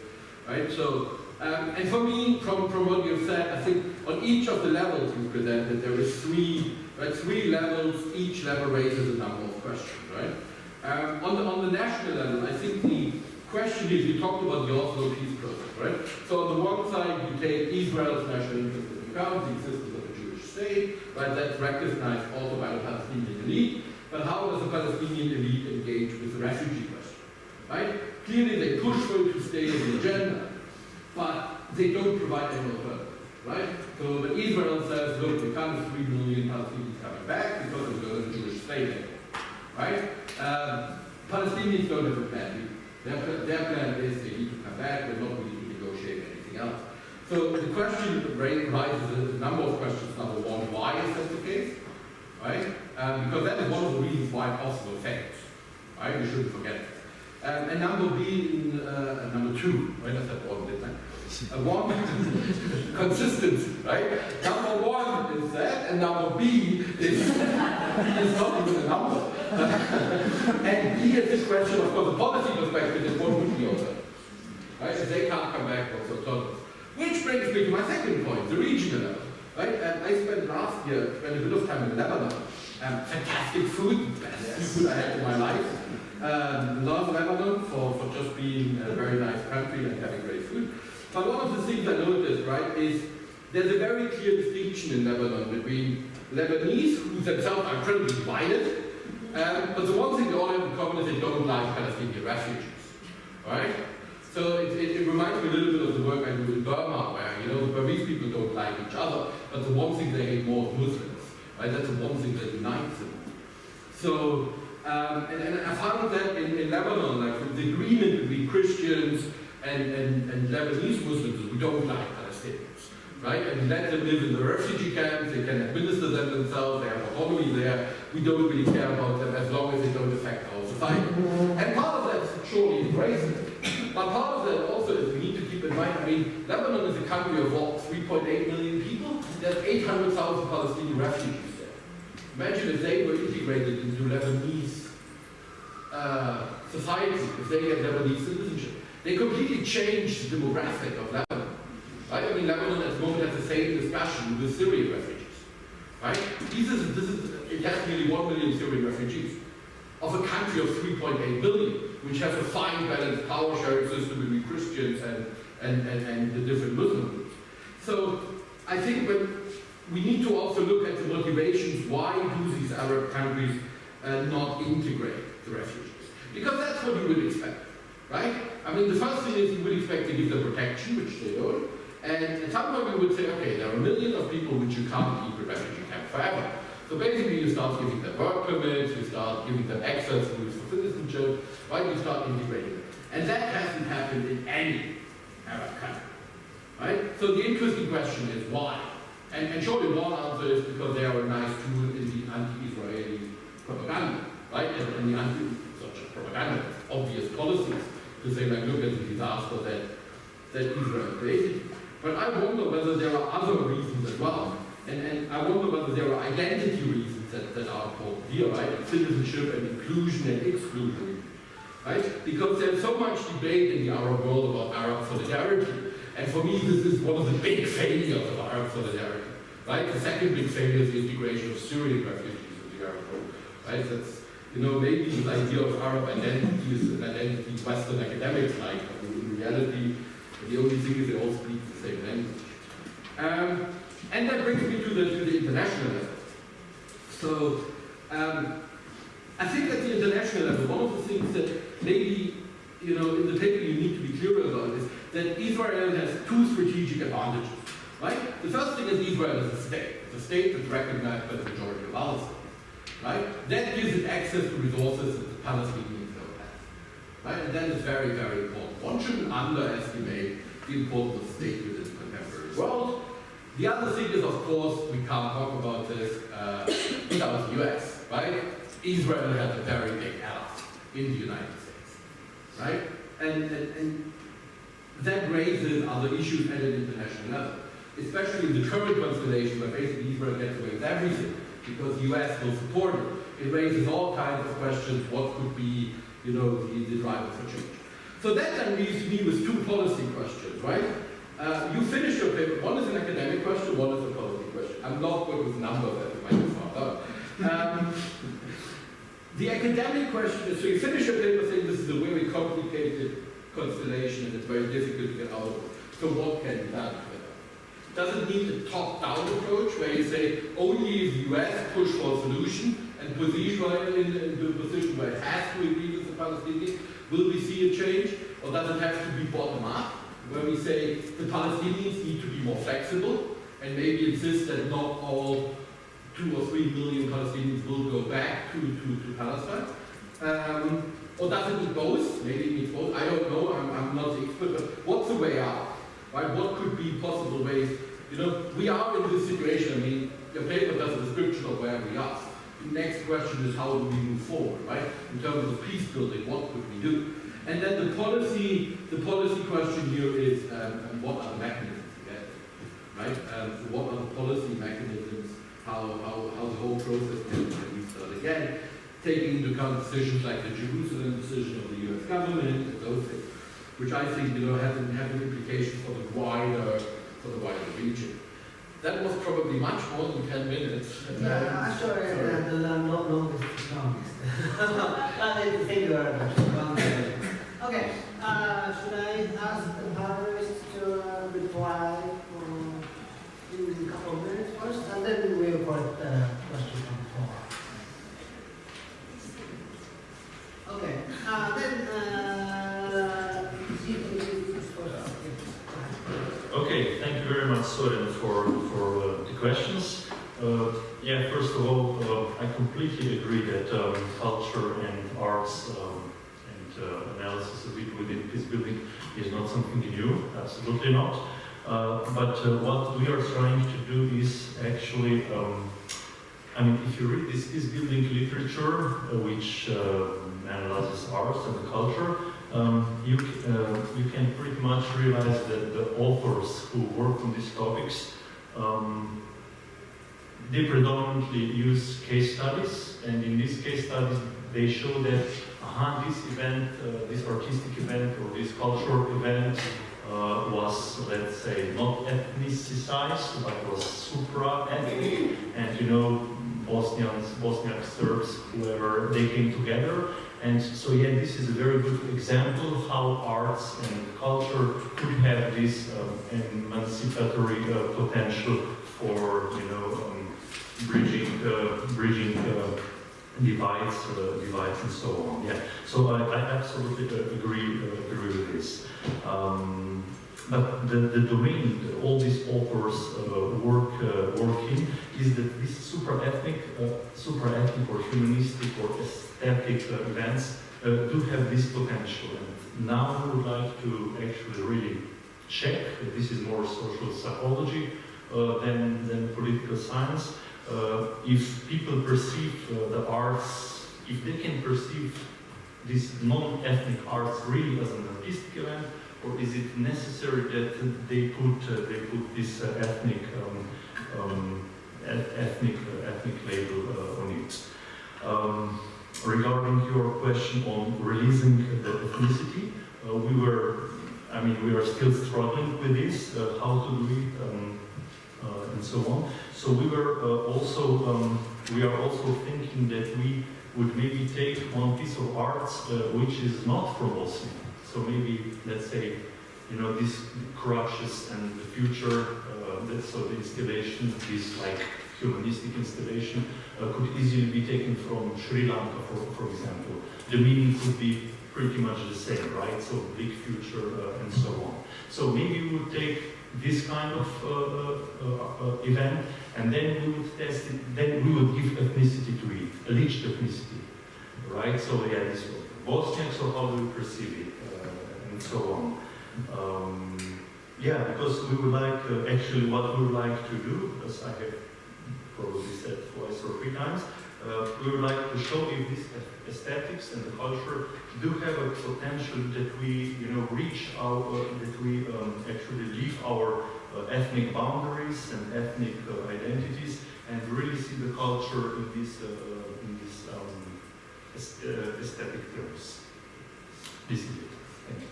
right? So, and for me, from what you've said, I think on each of the levels you presented, there is three levels. Each level raises a number of questions, right? On the national level, I think the question is, you talked about the Oslo peace process, right? So on the one side, you take Israel's national interest into account, the existence of a Jewish state, right? That's recognized also by the Palestinian elite. But how does the Palestinian elite engage with the refugee question, right? Clearly, they push for it to stay in the agenda, but they don't provide any alternative, right? So when Israel says, look, we can't have 3 million Palestinians coming back because there's a Jewish state anymore, right? Palestinians don't have a plan. Their plan is they need to come back, they're not willing to negotiate anything else. So the question raises a number of questions. Number one, why is that the case, right? Because that is one of the reasons why Oslo fails, right? We shouldn't forget it. And number two, right? I said one, didn't I? One, consistency, right? Number one is that, and number B is not even a number. And B is this question, of course, the policy perspective is what would be alternative, right? If they can't come back, what's alternative? Which brings me to my second point, the regional level, right? And I spent last year a bit of time in Lebanon. Fantastic food, best food I had in my life. Love Lebanon for just being a very nice country and having great food. But one of the things I noticed, right, is there's a very clear distinction in Lebanon between Lebanese, who themselves are incredibly divided, but the one thing they all have in common is they don't like Palestinian refugees, right? So it reminds me a little bit of the work I do in Burma, where, you know, the Burmese people don't like each other, but the one thing they hate more is Muslims, right? That's the one thing that unites them. So, and I found that in Lebanon, like the agreement between Christians and Lebanese Muslims, we don't like Palestinians, right? And we let them live in the refugee camps, they can administer them themselves, they have autonomy there, we don't really care about them as long as they don't affect our society. And part of that is surely embracing it. But part of that also is we need to keep in mind, I mean, Lebanon is a country of what, 3.8 million people? There's 800,000 Palestinian refugees there. Imagine if they were integrated into Lebanese society, if they get Lebanese citizenship. They completely changed the demographic of Lebanon. Right? I mean, Lebanon at the moment has the same discussion with Syrian refugees. Right? It has nearly 1 million Syrian refugees of a country of 3.8 billion, which has a fine balanced power sharing system between Christians and the different Muslim groups. So I think we need to also look at the motivations. Why do these Arab countries not integrate the refugees? Because that's what you would expect, right? I mean, the first thing is you would expect to give them protection, which they don't. And at some point we would say, okay, there are millions of people which you can't keep in refugee camp forever. So basically you start giving them work permits, you start giving them access to citizenship, right? You start integrating them. And that hasn't happened in any Arab country, right? So the interesting question is why? And surely one answer is because they are a nice tool in the anti-Israeli propaganda, right? And the propaganda, obvious policies to say, like, look at the disaster that Israel created. But I wonder whether there are other reasons as well. And I wonder whether there are identity reasons that are important here, right? Citizenship and inclusion and exclusion, right? Because there's so much debate in the Arab world about Arab solidarity. And for me, this is one of the big failures of Arab solidarity, right? The second big failure is the integration of Syrian refugees in the Arab world, right? That's, maybe this idea of Arab identity is an identity Western academics like, but in reality, the only thing is they all speak the same language. And that brings me to the international level. So, I think at the international level, one of the things that maybe, in the paper you need to be clear about is that Israel has two strategic advantages, right? The first thing is Israel is a state. It's a state that's recognized by the majority of Palestinians, right? That gives it access to resources that the Palestinians don't have, right? And that is very, very important. One shouldn't underestimate the importance of state within the contemporary world. The other thing is, of course, we can't talk about this without the US, right? Israel has a very big ally in the United States, right? And that raises other issues at an international level, especially in the current constellation where basically Israel gets away with everything because the US will support it. It raises all kinds of questions, what could be, the driver for change. So that then leaves me with two policy questions, right? You finish your paper, one is an academic question, one is a policy question. I'm not good with numbers, as you might have found out. The academic question is, so you finish your paper saying this is a very complicated constellation and it's very difficult to get out of it. So what can be done with it? Does it need a top-down approach where you say only if the US push for a solution and put Israel into a position where it has to agree with the Palestinians, will we see a change? Or does it have to be bottom-up, where we say the Palestinians need to be more flexible and maybe insist that not all 2 or 3 million Palestinians will go back to Palestine? Or does it need both? Maybe it needs both. I don't know. I'm not the expert. But what's the way out? Right? What could be possible ways? We are in this situation. I mean, your paper does a description of where we are. The next question is how do we move forward, right? In terms of peace building, what could we do? And then the policy question here is what are the mechanisms again, right? So what are the policy mechanisms? How the whole process can restart again, taking into account decisions like the Jerusalem decision of the US government and those things, which I think have an implication for the wider region. That was probably much more than 10 minutes. Yeah, actually, the longest is longest. I need to think about it. Okay, should I ask the panelists to reply in a couple of minutes first, and then we'll put the question from the floor. Okay, Okay, thank you very much, Soren, for the questions. First of all, I completely agree that culture and arts and analysis of it within peace building is not something new, absolutely not. But what we are trying to do is actually, if you read this peace building literature, which analyzes arts and culture, you can pretty much realize that the authors who work on these topics, they predominantly use case studies, and in these case studies they show that this event, this artistic event or this cultural event was, let's say, not ethnicized, but was supra-ethnic, and Bosniak Serbs, whoever, they came together. And so, this is a very good example how arts and culture could have this emancipatory potential for, bridging divides and so on. So I absolutely agree with this. But the domain that all these authors work in is that these supra-ethnic or humanistic or aesthetic events do have this potential. And now we would like to actually really check, this is more social psychology than political science, if people perceive the arts, if they can perceive this non-ethnic arts really as an artistic event, or is it necessary that they put this ethnic ethnic label on it. Regarding your question on releasing the ethnicity, we are still struggling with this, how to do it, and so on. So we are also thinking that we would maybe take one piece of art which is not from Bosnia. So maybe, let's say, these crutches and the future, so the installation, this like humanistic installation, could easily be taken from Sri Lanka, for example. The meaning could be pretty much the same, right? So big future and so on. So maybe we would take this kind of event, and then we would test it, then we would give ethnicity to it, alleged ethnicity, right? So yeah, this was Bosniak, so how do we perceive it, and so on. Yeah, because we would like, actually what we would like to do, as I have probably said twice or 3 times, we would like to show if this aesthetics and the culture do have a potential that we, reach our, that we actually leave our ethnic boundaries and ethnic identities, and really see the culture in this aesthetic terms. This is it. Thank you.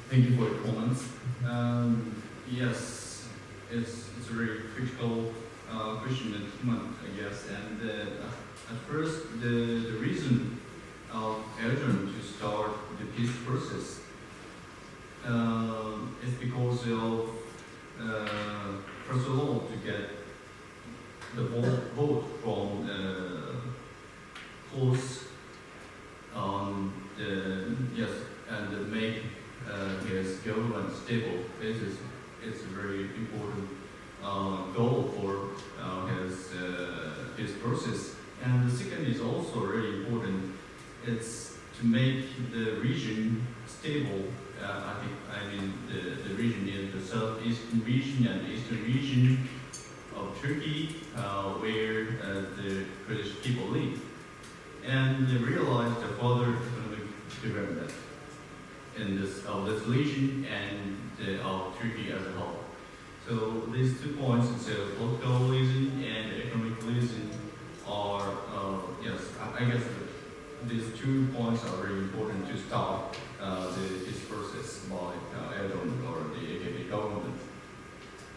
Thank you for your comments. Yes, it's a very critical question at the moment, I guess. And at first, the reason of Erdogan to start the peace process is because of, first of all, to get the vote from close on and make his government stable. It's a very important goal for his process. And the second is also really important. It's to make the region stable. The region is the southeastern region and the eastern region of Turkey, where the Kurdish people live, and they realize the further economic development in this region and of Turkey as a whole. So these 2 points, political reason and economic reason, are I guess these 2 points are very important to start this process by Erdogan or the AKP government.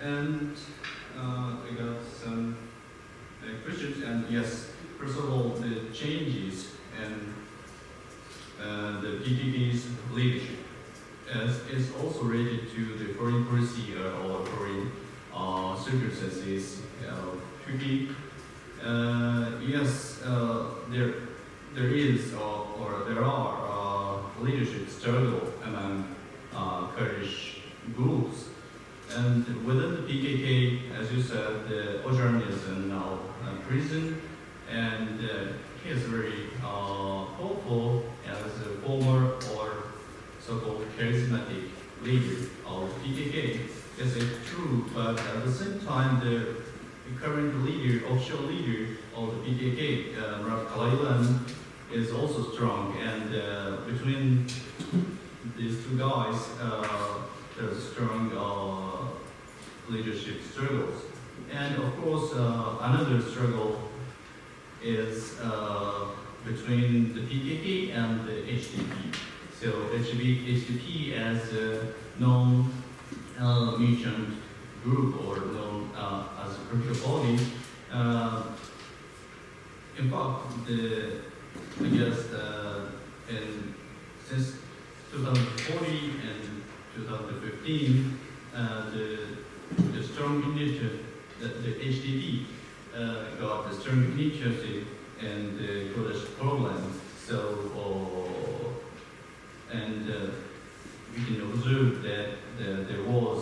And I got some questions, and yes, first of all, the changes and the PKK's leadership is also related to the foreign policy or foreign circumstances of Turkey. Yes, there is or there are leadership struggle among Kurdish groups. And within the PKK, as you said, Öcalan is now in prison, and he is very hopeful as a former or so-called charismatic leader of PKK. Yes, it's true, but at the same time, the current leader, official leader of the PKK, Murat Kalaylan, is also strong, and between these 2 guys, there's strong leadership struggles. And of course, another struggle is between the PKK and the HDP. So HDP as a non-militant group or known as a political body. In fact, since 2040 and 2015, the strong initiative, the HDP got a strong initiative in the Kurdish problem. So, we can observe that there was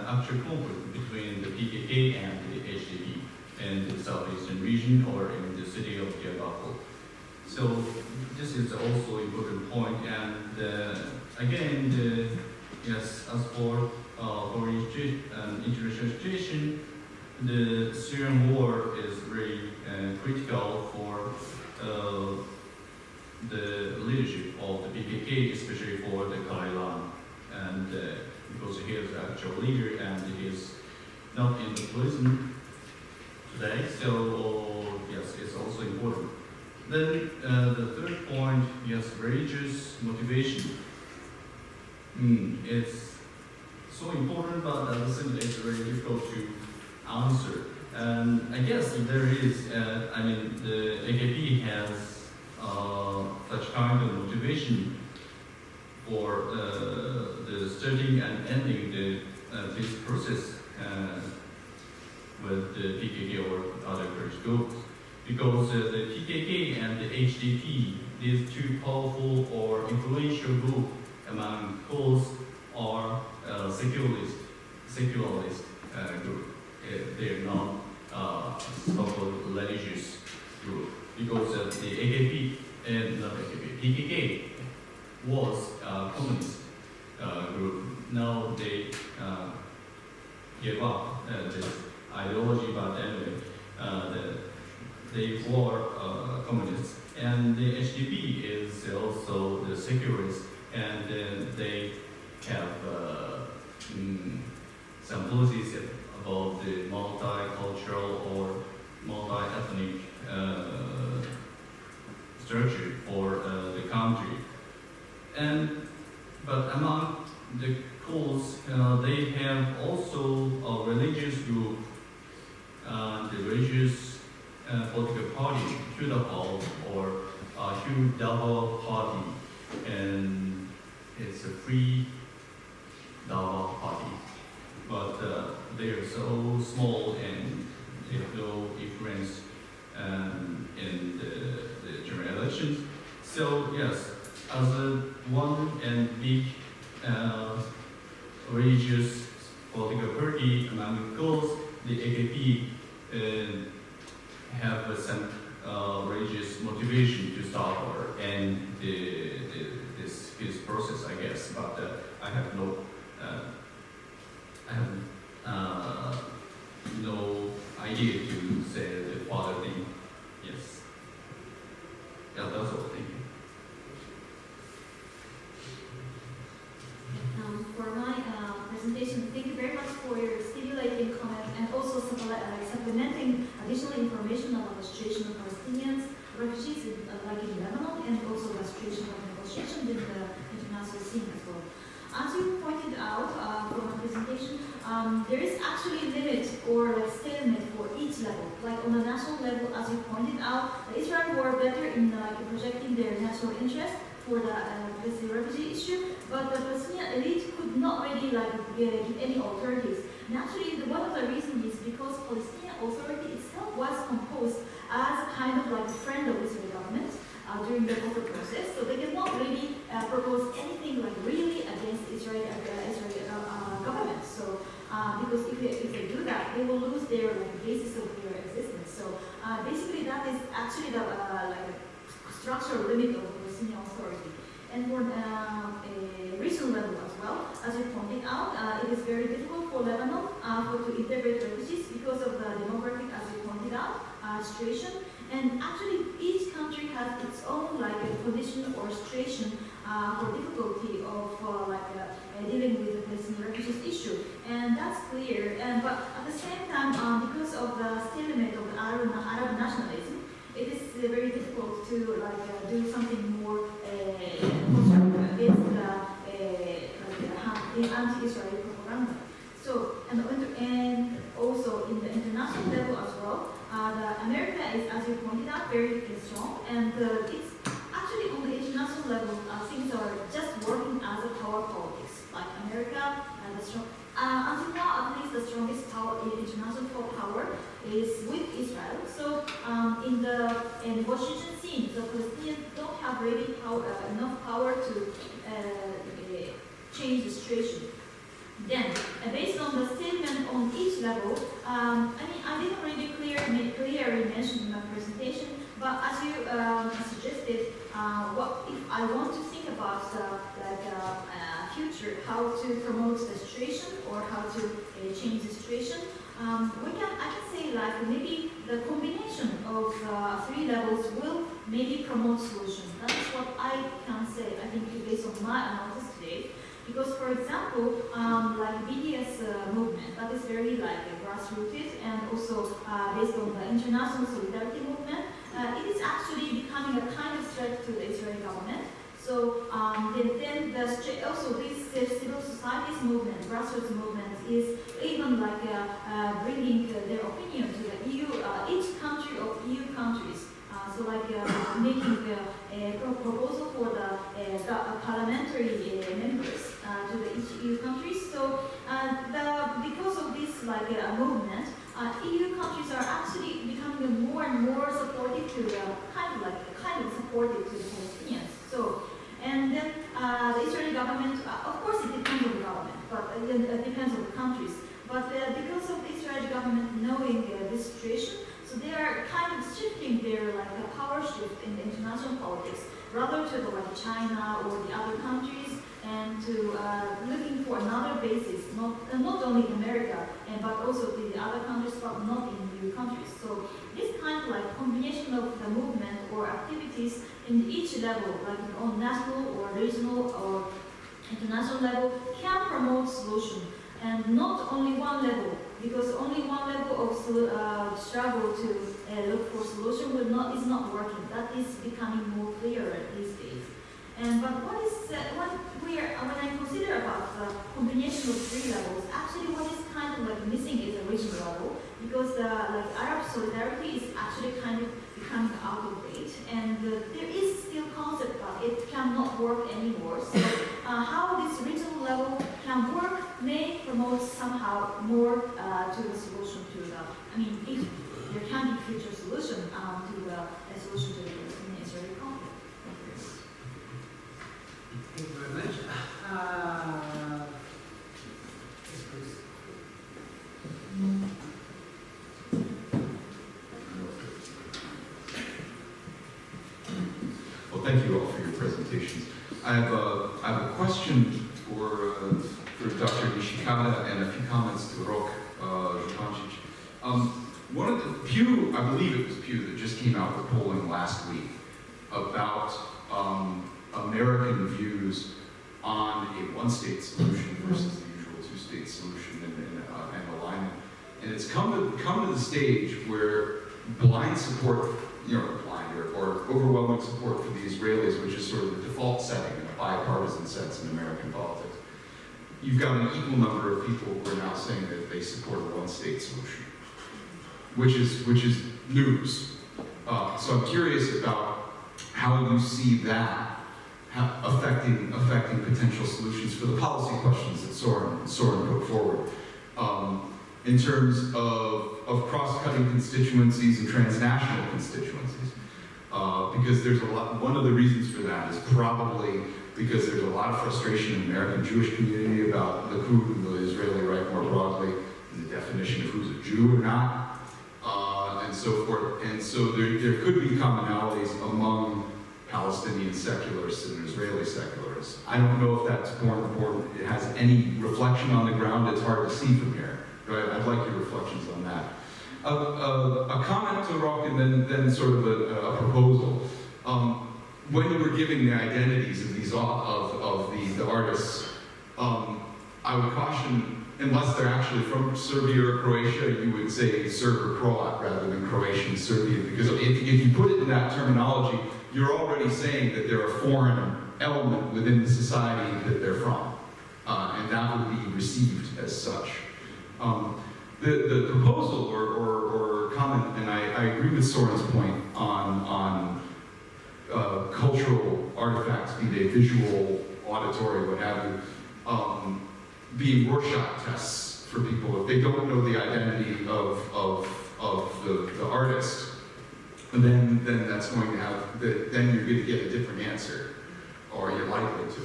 actual conflict between the PKK and the HDP in the southeastern region or in the city of Diyarbakir. So this is also an important point. And again, yes, as for international situation, the Syrian war is very critical for the leadership of the PKK, especially for the Kailan, and because he is the actual leader and he is not in the prison today, so yes, it's also important. Then the third point, yes, religious motivation. It's so important, but at the same time, it's very difficult to answer. And I guess there is, the AKP has such kind of motivation for the starting and ending this process with the PKK or other Kurdish groups. Because the PKK and the HDP, these two powerful or influential groups among Kurds, are secularist group. They're not so-called religious group. Because the AKP, not AKP, PKK was a communist group. Now they gave up this ideology, but anyway, they were communists. And the HDP is also the secularists, and they have some policies about the multicultural or multi-ethnic structure for the country. But among the Kurds, they have also a religious group, the religious political party, Hudapal, or Hudapal Party, and it's a free Dava party. But they are so small and they have no influence in the general elections. So yes, as a one and big religious political party among Kurds, the AKP have some religious motivation to start or end this process, I guess. But I have no idea to say the further thing. Yes. Yeah, that's all. Thank you. For my presentation, thank you very much for your stimulating comment and also supplementing additional information about the situation of Palestinians, refugees in Lebanon, and also the situation of negotiations in the international scene as well. As you pointed out from my presentation, there is actually a limit or stalemate for each level. Like on the national level, as you pointed out, Israel were better in projecting their national interest for the refugee issue, but the Palestinian elite could not really give any alternatives. And actually, one of the reasons is because Palestinian Authority itself was composed as a kind of a friend of Israeli government during the Oslo process, so they cannot really propose anything really against Israeli government. So because if they do that, they will lose their basis of their existence. So basically, that is actually the structural limit of the Palestinian Authority. And for a regional level as well, as you pointed out, it is very difficult for Lebanon to integrate refugees because of the demographic, as you pointed out, situation. And actually, each country has its own condition or situation for difficulty of dealing with the Palestinian refugees issue, and that's clear. But at the same time, because of the stalemate of the Arab nationalism, it is very difficult to do something more constructive against the anti-Israeli propaganda. So, and also in the international level as well, America is, as you pointed out, very strong, and it's actually on the international level, things are just working as a power politics. Like America, the strong. Until now, at least the strongest power in international power is with Israel. So in the negotiation scene, the Palestinians don't have really enough power to change the situation. Then, based on the statement on each level, I didn't really clearly mention in my presentation, but as you suggested, what if I want to think about future, how to promote the situation or how to change the situation, I can say like maybe the combination of three levels will maybe promote solution. That is what I can say, I think, based on my analysis today. Because, for example, like BDS movement, that is very like grassrooted and also based on the international solidarity movement, it is actually becoming a kind of threat to the Israeli government. So then also this civil society's movement, grassroots movement, is even like bringing their opinion to the EU, each country of EU countries. So like making a proposal for the parliamentary members to the each EU countries. So because of this like movement, EU countries are actually becoming more and more supportive to the kind of supportive to the Palestinians. So and then the Israeli government, of course, it depends on the government, but it depends on the countries. But because of the Israeli government knowing this situation, so they are kind of shifting their power shift in the international politics, rather to the China or the other countries, and to looking for another basis, not only America, but also the other countries, but not in EU countries. So this kind of combination of the movement or activities in each level, like on national or regional or international level, can promote solution, and not only one level. Because only one level of struggle to look for solution is not working. That is becoming more clearer these days. But when I consider about the combination of three levels, actually what is kind of missing is the regional level, because Arab solidarity is actually kind of becoming out of date, and there is still concept, but it cannot work anymore. So how this regional level can work may promote somehow more to the solution to the, if there can be future solution to the solution to the Palestinian-Israeli conflict. Thank you very much. Yes, please. Well, thank you all for your presentations. I have a question for Dr. Nishikata and a few comments to Rok Zupancic. One of the Pew, I believe it was Pew, that just came out with polling last week about American views on a one-state solution versus the usual two-state solution and alignment. And it's come to the stage where blind support, blind or overwhelming support for the Israelis, which is sort of the default setting in a bipartisan sense in American politics. You've got an equal number of people who are now saying that they support a one-state solution, which is news. So I'm curious about how you see that affecting potential solutions for the policy questions that Soren put forward. In terms of cross-cutting constituencies and transnational constituencies. Because there's one of the reasons for that is probably because there's a lot of frustration in the American Jewish community about the Likud and the Israeli right more broadly, and the definition of who's a Jew or not, and so forth. And so there could be commonalities among Palestinian secularists and Israeli secularists. I don't know if that's more important. It has any reflection on the ground. It's hard to see from here. Right? I'd like your reflections on that. A comment to Rock, and then sort of a proposal. When you were giving the identities of these of the artists, I would caution, unless they're actually from Serbia or Croatia, you would say Serb or Croat rather than Croatian Serbian, because if you put it in that terminology, you're already saying that they're a foreign element within the society that they're from, and that would be received as such. The proposal or comment, and I agree with Soren's point on cultural artifacts, be they visual, auditory, what have you, being Rorschach tests for people. If they don't know the identity of the artist, then that's going to have, then you're going to get a different answer, or you're likely to.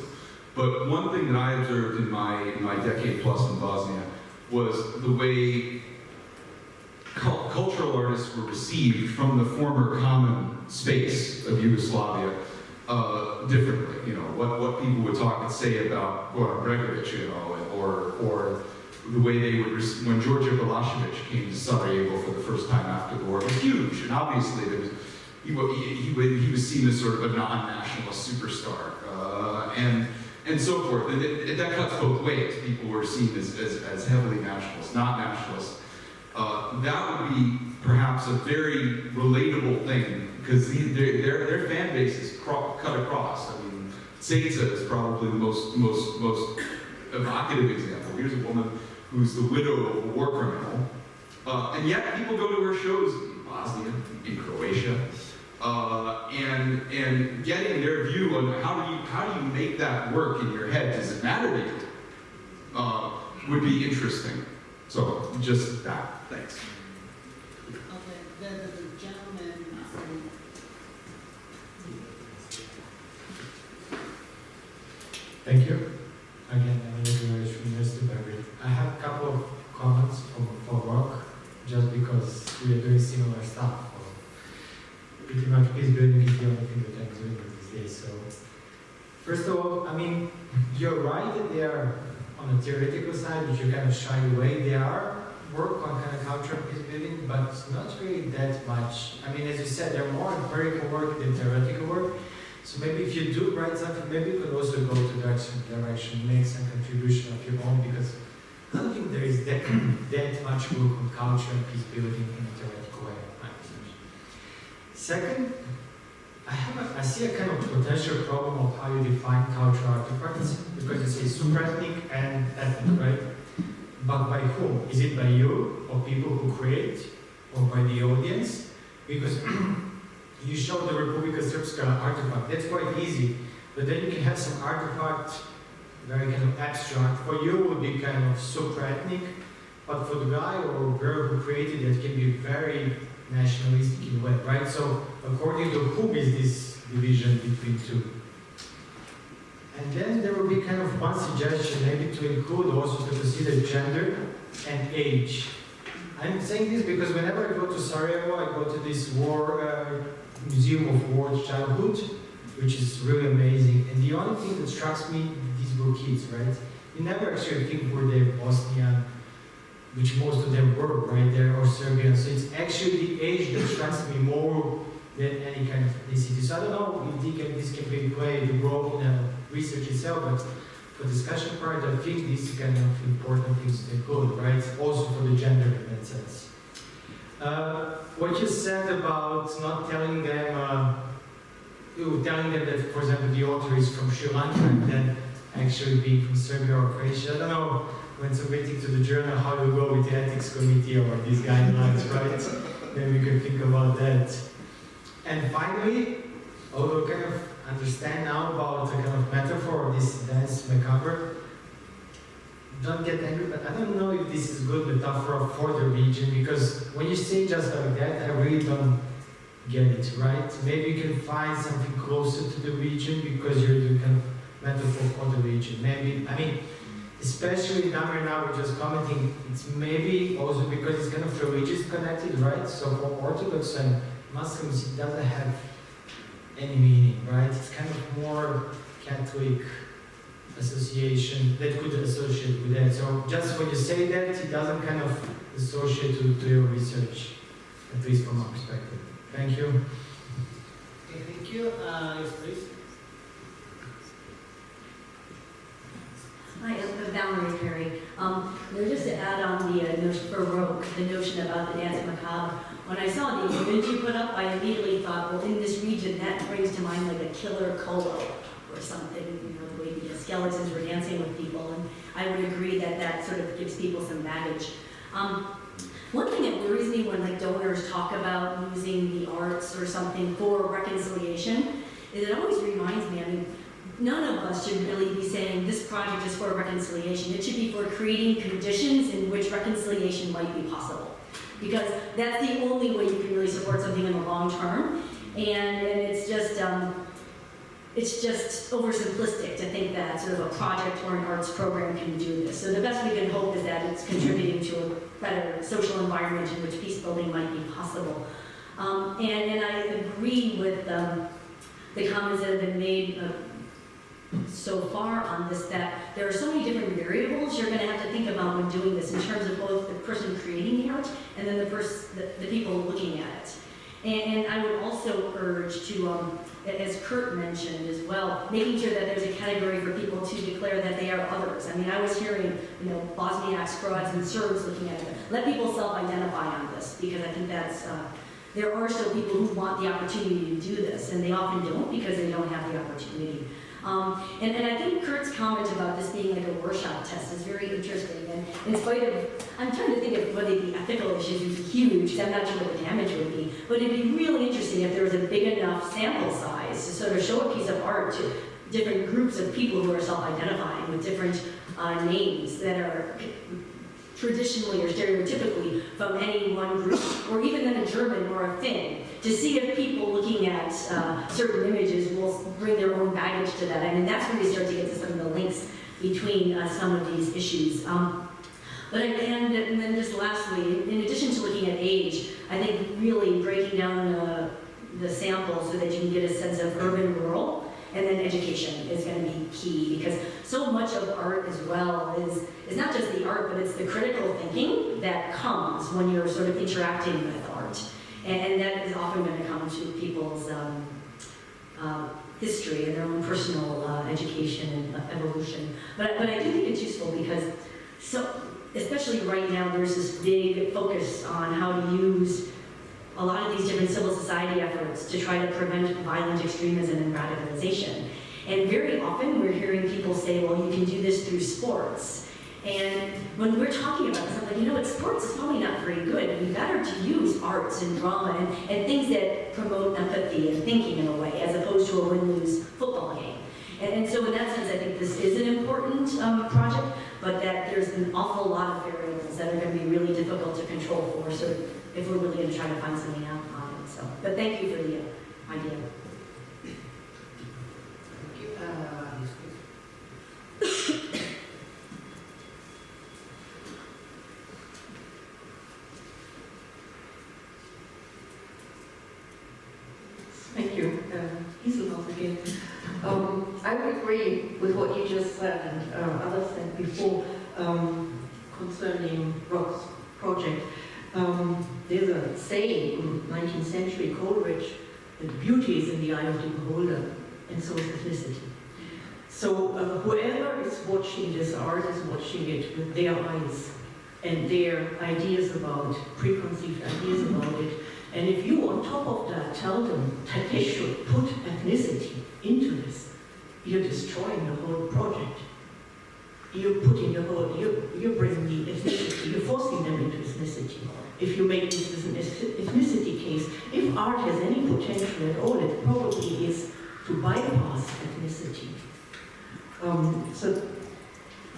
But one thing that I observed in my decade plus in Bosnia was the way cultural artists were received from the former common space of Yugoslavia differently. What people would talk and say about Goran Bregovic, or the way they would, when Georgia Milosevic came to Sarajevo for the first time after the war, it was huge, and obviously there was, he was seen as sort of a non-nationalist superstar, and so forth. And that cuts both ways. People were seen as heavily nationalist, not nationalist. That would be perhaps a very relatable thing, because their fan base is cut across. I mean, Seiza is probably the most evocative example. Here's a woman who's the widow of a war criminal, and yet people go to her shows in Bosnia, in Croatia, and getting their view on how do you make that work in your head? Does it matter to you? Would be interesting. So just that. Thanks. Okay, the gentleman from... Thank you. Again, I'm Nicholas from University of Belgrade. I have a couple of comments for work, just because we are doing similar stuff. Pretty much peace building is the only thing that I'm doing these days. So, first of all, I mean, you're right that they are on the theoretical side, which you kind of shy away. They are work on kind of cultural peace building, but not really that much. I mean, as you said, they're more empirical work than theoretical work. So maybe if you do write something, maybe you could also go to direction, make some contribution of your own, because I don't think there is that much work on culture and peace building in a theoretical way. Second, I see a kind of potential problem of how you define cultural artifacts, because you say super-ethnic and ethnic, right? But by whom? Is it by you, or people who create, or by the audience? Because you show the Republika Srpska artifact, that's quite easy, but then you can have some artifact, very kind of abstract. For you, it would be kind of super-ethnic, but for the guy or girl who created it, can be very nationalistic in a way, right? So, according to whom is this division between two? And then there will be kind of one suggestion, maybe to include also to consider gender and age. I'm saying this because whenever I go to Sarajevo, I go to this Museum of War Childhood, which is really amazing. And the only thing that strikes me, these were kids, right? You never actually think were they Bosnian, which most of them were, right there, or Serbian. So it's actually the age that strikes me more than any kind of ethnicity. So I don't know if this can be played a role in research itself, but for discussion part, I think these kind of important things to include, right? Also for the gender in that sense. What you said about not telling them, telling them that, for example, the author is from Sri Lanka and then actually being from Serbia or Croatia. I don't know, when submitting to the journal, how to go with the ethics committee or these guidelines, right? Then we could think about that. And finally, although kind of understand now about the kind of metaphor of this dance macabre, don't get angry, but I don't know if this is good metaphor for the region, because when you say just like that, I really don't get it, right? Maybe you can find something closer to the region because you're the kind of metaphor for the region. Maybe, I mean, especially Damir now we're just commenting, it's maybe also because it's kind of religious connected, right? So for Orthodox and Muslims, it doesn't have any meaning, right? It's kind of more Catholic association that could associate with that. So just when you say that, it doesn't kind of associate to your research, at least from our perspective. Thank you. Okay, thank you. Yes, please. Hi, I'm Valerie Perry. Just to add on the notion for Roque, the notion about the dance macabre. When I saw the image you put up, I immediately thought, well, in this region, that brings to mind like a killer colo or something, you know, the way the skeletons were dancing with people. And I would agree that that sort of gives people some baggage. One thing that worries me when like donors talk about using the arts or something for reconciliation is it always reminds me, I mean, none of us should really be saying this project is for reconciliation. It should be for creating conditions in which reconciliation might be possible. Because that's the only way you can really support something in the long term. And it's just oversimplistic to think that sort of a project or an arts program can do this. So the best we can hope is that it's contributing to a better social environment in which peace building might be possible. And I agree with the comments that have been made so far on this, that that there are so many different variables you're going to have to think about when doing this in terms of both the person creating the art and then the people looking at it. And I would also urge to, as Kurt mentioned as well, making sure that there's a category for people to declare that they are others. I mean, I was hearing, Bosniaks, Croats, and Serbs looking at it. Let people self-identify on this, because I think that's, there are still people who want the opportunity to do this, and they often don't because they don't have the opportunity. And I think Kurt's comment about this being like a Rorschach test is very interesting. And in spite of, I'm trying to think of whether the ethical issues would be huge, because I'm not sure what the damage would be. But it'd be really interesting if there was a big enough sample size to sort of show a piece of art to different groups of people who are self-identifying with different names that are traditionally or stereotypically from any one group, or even then a German or a Finn, to see if people looking at certain images will bring their own baggage to that. I mean, that's where you start to get to some of the links between some of these issues. And then just lastly, in addition to looking at age, I think really breaking down the sample so that you can get a sense of urban-rural, and then education is going to be key, because so much of art as well is not just the art, but it's the critical thinking that comes when you're sort of interacting with art. And that is often going to come to people's history and their own personal education and evolution. But I do think it's useful because, especially right now, there's this big focus on how to use a lot of these different civil society efforts to try to prevent violent extremism and radicalization. And very often we're hearing people say, well, you can do this through sports. And when we're talking about this, I'm like, sports is probably not very good. It'd be better to use arts and drama and things that promote empathy and thinking in a way, as opposed to a win-lose football game. And so in that sense, I think this is an important project, but that there's an awful lot of variables that are going to be really difficult to control for. So if we're really going to try to find something out on it. So, but thank you for the idea. Thank you. Iselhoff again. I would agree with what you just said and others said before concerning Rock's project. There's a saying in 19th century Coleridge that beauty is in the eye of the beholder, and so is ethnicity. So whoever is watching this art is watching it with their eyes and their ideas about, preconceived ideas about it. And if you, on top of that, tell them that they should put ethnicity into this, you're destroying the whole project. You're putting the whole, you're bringing the ethnicity, you're forcing them into ethnicity. If you make this as an ethnicity case, if art has any potential at all, it probably is to bypass ethnicity. So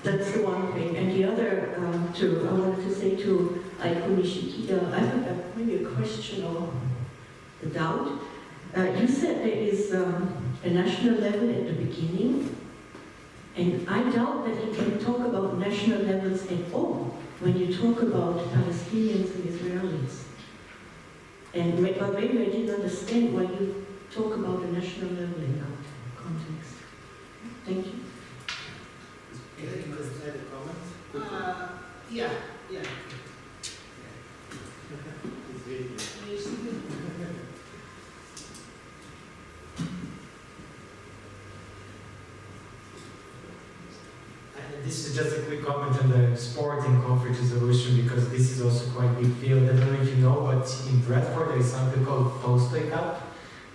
that's the one thing. And the other, I wanted to say to Aiko Nishikida, I have maybe a question or a doubt. You said there is a national level at the beginning, and I doubt that you can talk about national levels at all when you talk about Palestinians and Israelis. And maybe I didn't understand why you talk about a national level in that context. Thank you. Any other comments? Yeah. This is just a quick comment on the sport in conflict resolution, because this is also quite a big field. I don't know if you know, but in Bradford there is something called Tolstoy Cup,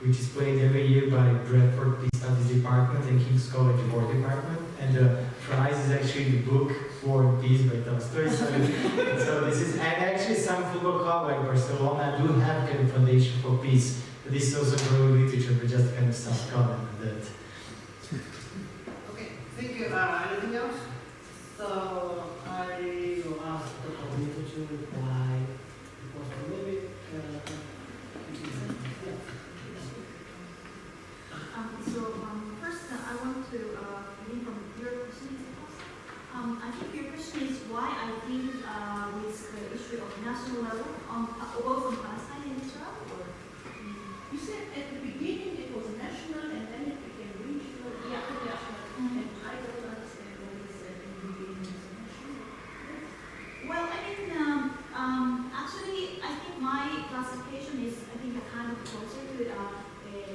which is played every year by Bradford Peace Studies Department and King's College War Department. And the prize is actually the book War and Peace by Tolstoy. So this is, and actually some football club like Barcelona do have kind of foundation for peace. But this is also growing literature, but just kind of some comment on that. Okay, thank you. Anything else? So I will ask the coordinator to reply, because maybe First, I want to begin from your question, is it possible? I think your question is why I deal with the issue of national level, both on Palestine and Israel, or? You said at the beginning it was national and then it became regional. Yeah. And I don't understand what you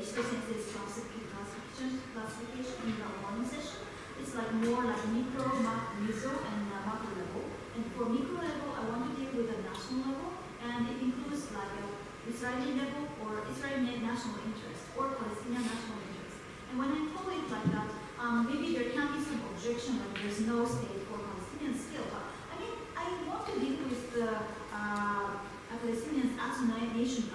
Ishito Sensei's classification in the morning session. It's like more like micro, meso, and macro level. And for micro level, I want to deal with the national level, and it includes like a Israeli level or Israeli national interest or Palestinian national interest. And when I call it like that, maybe there can be some objection that there's no state for Palestinians still. But I mean, I want to deal with the Palestinians as a nation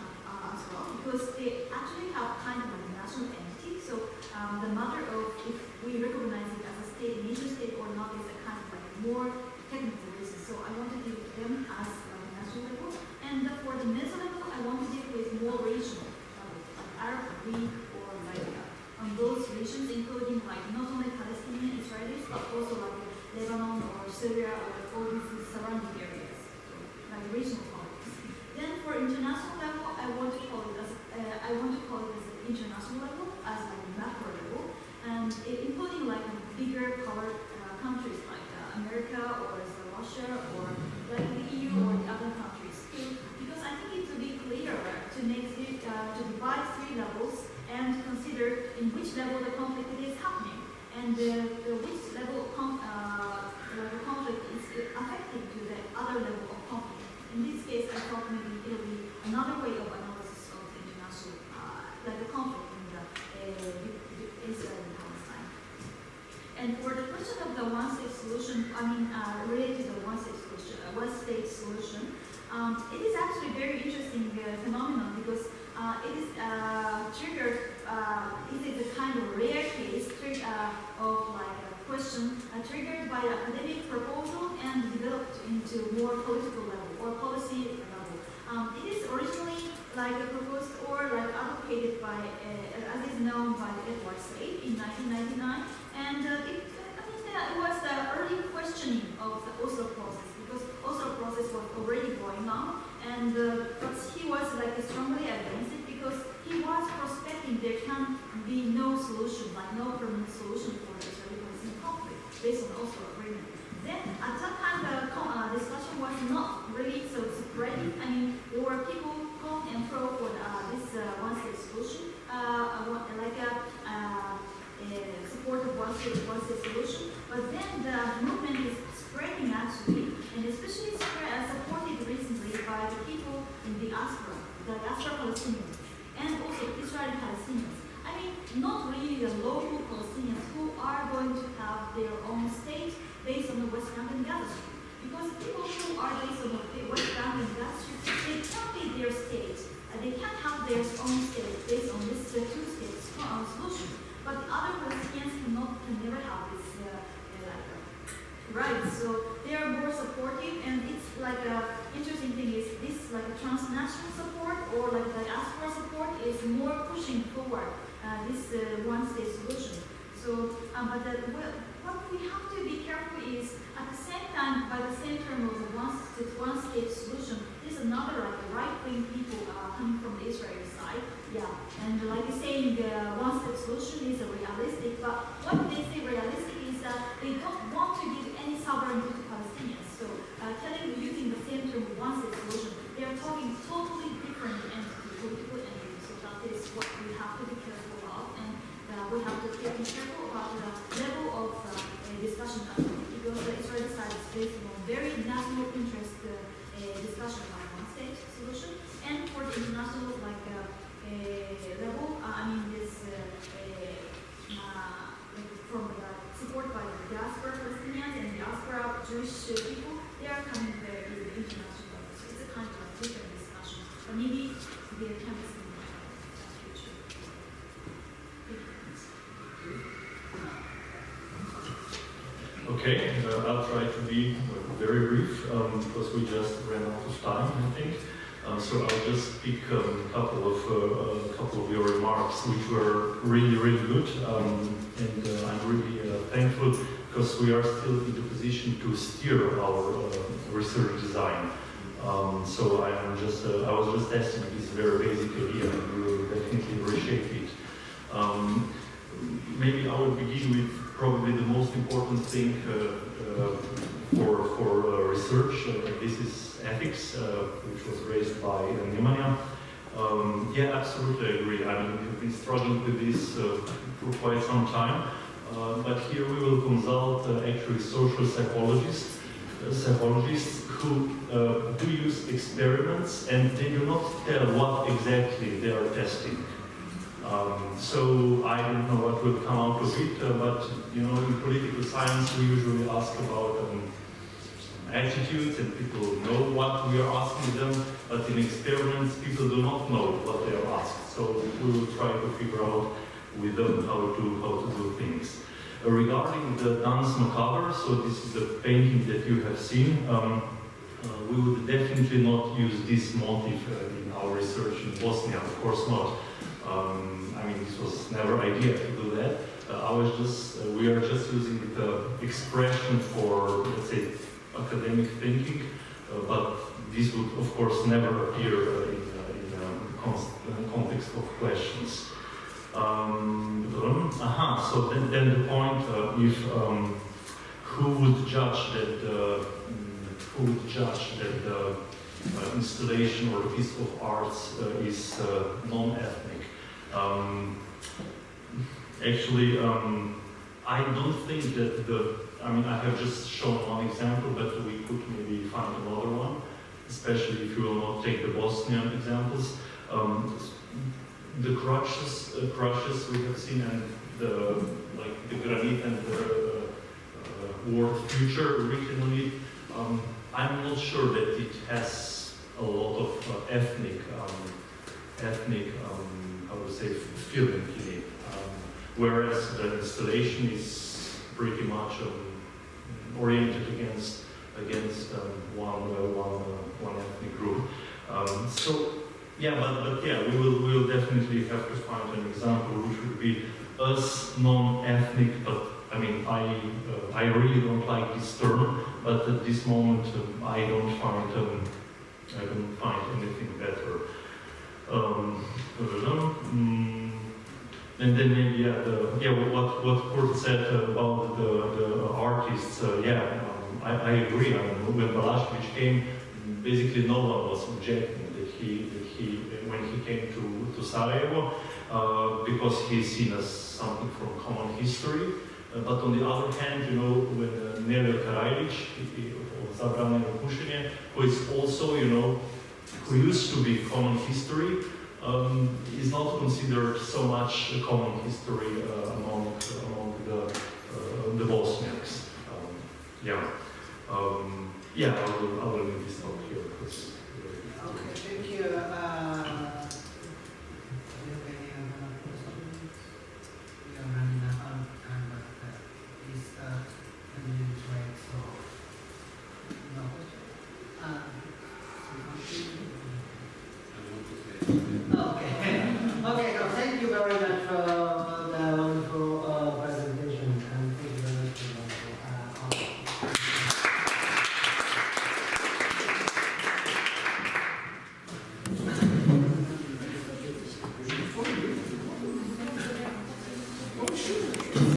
as well, because they actually have kind of a national entity. So the matter of if we recognize it as a state, nation state or not, is a kind of like more technical reason. So I want to deal with them as like national level. And for the meso level, I want to deal with more regional level, like Arab, Greek, or like on those regions, including like not only Palestinian Israelis, but also like Lebanon or Syria or all these surrounding areas, so, like regional politics. Then for international level, I want to call it as an international level, as like a macro level, and including like bigger power countries like America or Russia or like the EU or the other countries too, because I think it would be clearer to make to divide 3 levels and consider in which level the conflict is happening and which level the conflict is affecting to the other level of conflict. In this case, I thought maybe it will be another way of analysis of the international, like the conflict in the Israel and Palestine. And for the question of the one-state solution, I mean, related to the one-state solution, it is actually a very interesting phenomenon because it is triggered. It is a kind of rare case of like a question triggered by academic proposal and developed into more political level or policy level. It is originally like proposed or like advocated by, as is known by Edward Said in 1999, and it was the early questioning of the Oslo process because Oslo process was already going on, and but he was like strongly against it because he was prospecting there can be no solution, like no permanent solution for the Israeli-Palestinian conflict based on Oslo agreement. Then at that time the discussion was not really so spreading. I mean, there were people going and pro for this one-state solution, support of one-state solution. But then the movement is spreading actually, and especially supported recently by the people in the diaspora Palestinians, and also Israeli Palestinians. I mean, not really the local Palestinians who are going to have their own state based on the West Bank and Gaza Strip. Because people who are based on the West Bank and Gaza Strip, they can't be their state. They can't have their own state based on this two-state solution. But the other Palestinians can never have this right. So they are more supportive, and it's like interesting thing is this like a transnational support or like the diaspora support is more pushing forward this one-state solution. So, what we have to be careful is at the same time, by the same term of the one-state solution, there's another like right-wing people coming from the Israeli side, and like saying the one-state solution is realistic, but what they say realistic is that they don't want to give any sovereignty to Palestinians. So, using the same term one-state solution, they are talking totally different political entities. So that is what we have to be careful about, and we have to be careful about the level of discussion because the Israeli side is based on very national interest discussion about one-state solution, and for the international level, I mean this from the support by the diaspora Palestinians and diaspora Jewish people, they are coming there in the international level. So it's a kind of different discussion, but maybe there can be some future. Okay, I'll try to be very brief because we just ran out of time, I think. So I'll just pick a couple of your remarks, which were really, really good, and I'm really thankful because we are still in the position to steer our research design. So I was just testing this very basic idea, and we will definitely reshape it. Maybe I will begin with probably the most important thing for research. This is ethics, which was raised by Nemanja. Yeah, absolutely agree. I mean, it's struggling with this for quite some time. But here we will consult actually social psychologists who do use experiments, and they do not tell what exactly they are testing. So I don't know what will come out of it, but you know, in political science we usually ask about attitudes, and people know what we are asking them, but in experiments people do not know what they are asked. So we will try to figure out with them how to do things. Regarding the Danse Macabre, so this is the painting that you have seen, we would definitely not use this motif in our research in Bosnia, of course not. I mean, this was never idea to do that. We are just using the expression for, let's say, academic thinking, but this would, of course, never appear in the context of questions. So then the point, if who would judge that the installation or a piece of arts is non-ethnic? Actually, I don't think that I have just shown one example, but we could maybe find another one, especially if you will not take the Bosnian examples. The crutches we have seen, and the granite and the word future written on it. I'm not sure that it has a lot of ethnic how to say, feeling in it. Whereas the installation is pretty much oriented against one ethnic group. So yeah, but yeah, we will definitely have to find an example which would be us non-ethnic. But I mean, I really don't like this term, but at this moment I don't find anything better. And then maybe what Kurt said about the artists. I agree. I mean, when Balašević came, basically no one was objecting that he when he came to Sarajevo because he's seen as something from common history. But on the other hand, you know, when Nerija Karajić, Zabranjeno pušenje, who is also, you know, who used to be common history, is not considered so much a common history among the Bosniaks. I will leave this talk here.